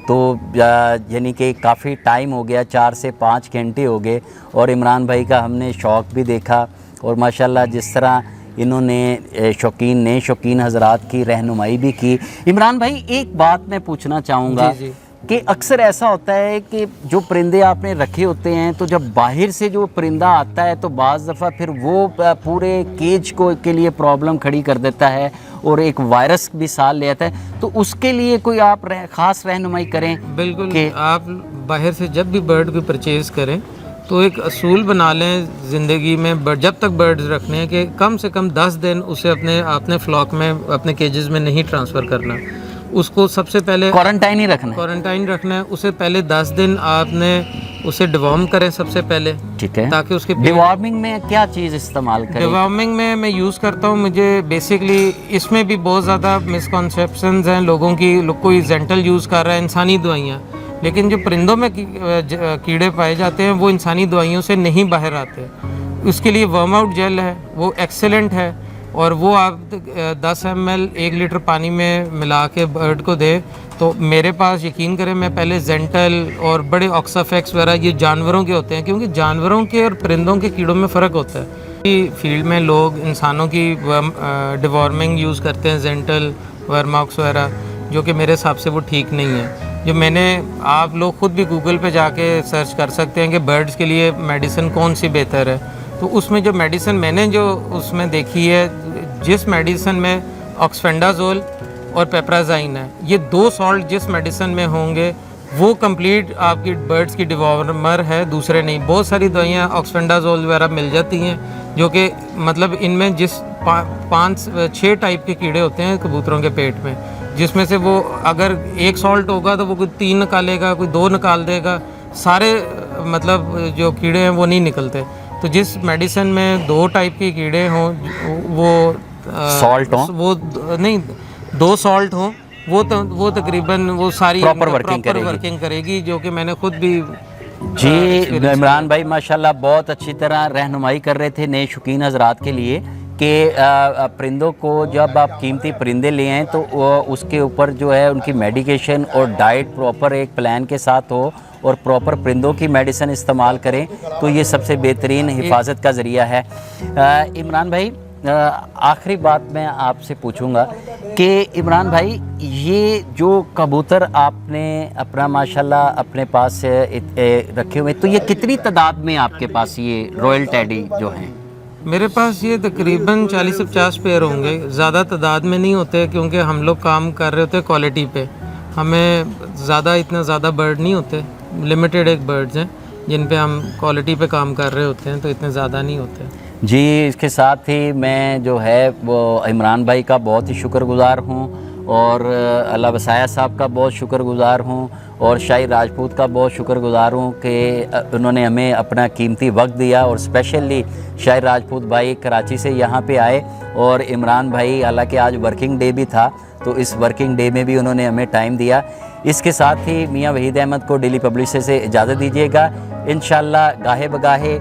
तो यानी कि काफ़ी टाइम हो गया, 4 से 5 घंटे हो गए, और इमरान भाई का हमने शौक़ भी देखा। और माशाल्लाह जिस तरह इन्होंने नए शौकीन हज़रात की रहनुमाई भी की। इमरान भाई, एक बात मैं पूछना चाहूँगा कि अक्सर ऐसा होता है कि जो परिंदे आपने रखे होते हैं, तो जब बाहर से जो परिंदा आता है तो बाज़ दफ़ा फिर वो पूरे केज को के लिए प्रॉब्लम खड़ी कर देता है और एक वायरस भी साल ले आता है। तो उसके लिए कोई आप ख़ास रहनुमाई करें? बिल्कुल कि आप बाहर से जब भी बर्ड को परचेज़ करें तो एक असूल बना लें ज़िंदगी में, जब तक बर्ड्स रखने हैं कि कम से कम 10 दिन उसे अपने फ्लॉक में, अपने केजेस में नहीं ट्रांसफ़र करना। उसको सबसे पहले क्वारंटाइन ही रखना है। क्वारंटाइन रखना है। उसे पहले 10 दिन आपने उसे डिवॉर्म करें सबसे पहले, ठीक है, ताकि उसके डिवॉर्मिंग में क्या चीज़ इस्तेमाल करें? डिवॉर्मिंग में मैं यूज़ करता हूँ, मुझे बेसिकली इसमें भी बहुत ज़्यादा मिसकॉन्सेप्शंस हैं लोगों की। कोई जेंटल यूज़ कर रहा है, इंसानी दवाइयाँ, लेकिन जो परिंदों में कीड़े पाए जाते हैं वो इंसानी दवाइयों से नहीं बाहर आते। उसके लिए वर्म आउट जेल है, वो एक्सेलेंट है, और वो आप 10 ml 1 लीटर पानी में मिला के बर्ड को दे। तो मेरे पास यकीन करें, मैं पहले जेंटल और बड़े ऑक्साफेक्स वगैरह ये जानवरों के होते हैं, क्योंकि जानवरों के और परिंदों के कीड़ों में फ़र्क होता है। फील्ड में लोग इंसानों की डिवॉर्मिंग यूज़ करते हैं, जेंटल वर्मॉक्स वगैरह, जो कि मेरे हिसाब से वो ठीक नहीं है। जो आप लोग ख़ुद भी गूगल पे जाके सर्च कर सकते हैं कि बर्ड्स के लिए मेडिसिन कौन सी बेहतर है। तो उसमें जो मेडिसिन मैंने जो उसमें देखी है, जिस मेडिसिन में ऑक्सफेंडाजोल और पेप्राजाइन है, ये 2 सॉल्ट जिस मेडिसिन में होंगे वो कंप्लीट आपकी बर्ड्स की डिवॉर्मर है, दूसरे नहीं। बहुत सारी दवाइयाँ ऑक्सफेंडाजोल वगैरह मिल जाती हैं, जो कि मतलब इनमें जिस 5-6 टाइप के कीड़े होते हैं कबूतरों के पेट में, जिसमें से वो अगर 1 सॉल्ट होगा तो वो कोई 3 निकालेगा, कोई 2 निकाल देगा, सारे मतलब जो कीड़े हैं वो नहीं निकलते। तो जिस मेडिसिन में 2 टाइप के कीड़े हों, वो सॉल्ट हो, वो नहीं 2 सॉल्ट हों, वो तकरीबन वो सारी प्रॉपर वर्किंग करेगी, जो कि मैंने खुद भी जी। इमरान भाई माशाल्लाह बहुत अच्छी तरह रहनुमाई कर रहे थे नए शौकीन हज़रात के लिए कि परिंदों को जब आप कीमती परिंदे ले आएँ तो उसके ऊपर जो है उनकी मेडिकेशन और डाइट प्रॉपर एक प्लान के साथ हो, और प्रॉपर परिंदों की मेडिसिन इस्तेमाल करें, तो ये सबसे बेहतरीन हिफाजत का ज़रिया है। इमरान भाई, आखिरी बात मैं आपसे पूछूंगा कि इमरान भाई, ये जो कबूतर आपने अपना माशाल्लाह अपने पास रखे हुए, तो ये कितनी तादाद में आपके पास ये रॉयल टेडी जो हैं? मेरे पास ये तकरीबन 40 से 50 पेयर होंगे, ज़्यादा तादाद में नहीं होते, क्योंकि हम लोग काम कर रहे होते हैं क्वालिटी पे। हमें इतना ज़्यादा बर्ड नहीं होते, लिमिटेड एक बर्ड्स हैं जिन पे हम क्वालिटी पे काम कर रहे होते हैं, तो इतने ज़्यादा नहीं होते जी। इसके साथ ही मैं जो है वो इमरान भाई का बहुत ही शुक्रगुज़ार हूँ, और अल्लाह वसाया साहब का बहुत शुक्रगुज़ार हूँ, और शाहिद राजपूत का बहुत शुक्रगुज़ार हूँ कि उन्होंने हमें अपना कीमती वक्त दिया। और स्पेशली शाहिद राजपूत भाई कराची से यहाँ पे आए, और इमरान भाई हालांकि आज वर्किंग डे भी था, तो इस वर्किंग डे में भी उन्होंने हमें टाइम दिया। इसके साथ ही मियाँ वहीद अहमद को डेली पब्लिशर से इजाज़त दीजिएगा। इंशाल्लाह गाहे बगाहे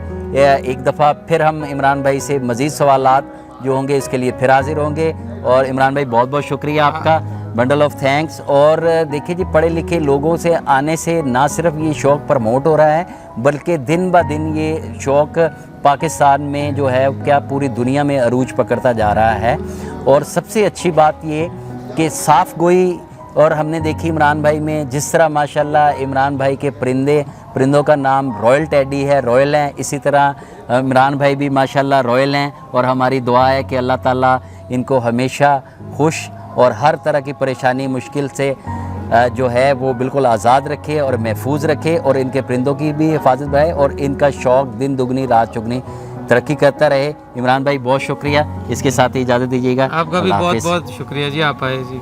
एक दफ़ा फिर हम इमरान भाई से मज़ीद सवालात जो होंगे इसके लिए फिर हाजिर होंगे। और इमरान भाई बहुत बहुत शुक्रिया आपका। Bundle of thanks. और देखिए जी, पढ़े लिखे लोगों से आने से ना सिर्फ ये शौक़ प्रमोट हो रहा है, बल्कि दिन ब दिन ये शौक़ पाकिस्तान में जो है क्या पूरी दुनिया में अरूज पकड़ता जा रहा है। और सबसे अच्छी बात ये कि साफ़ गोई, और हमने देखी इमरान भाई में जिस तरह माशाल्लाह इमरान भाई के परिंदों का नाम रॉयल टेडी है, रॉयल हैं, इसी तरह इमरान भाई भी माशाल्लाह रॉयल हैं। और हमारी दुआ है कि अल्लाह ताला इनको हमेशा खुश और हर तरह की परेशानी मुश्किल से जो है वो बिल्कुल आज़ाद रखे और महफूज रखे, और इनके परिंदों की भी हिफाजत बढ़ाए और इनका शौक़ दिन दुगनी रात चुगनी तरक्की करता रहे। इमरान भाई बहुत शुक्रिया, इसके साथ ही इजाज़त दीजिएगा। आपका भी अल्लाह बहुत हाफ़िज़। बहुत शुक्रिया जी, आप आए जी।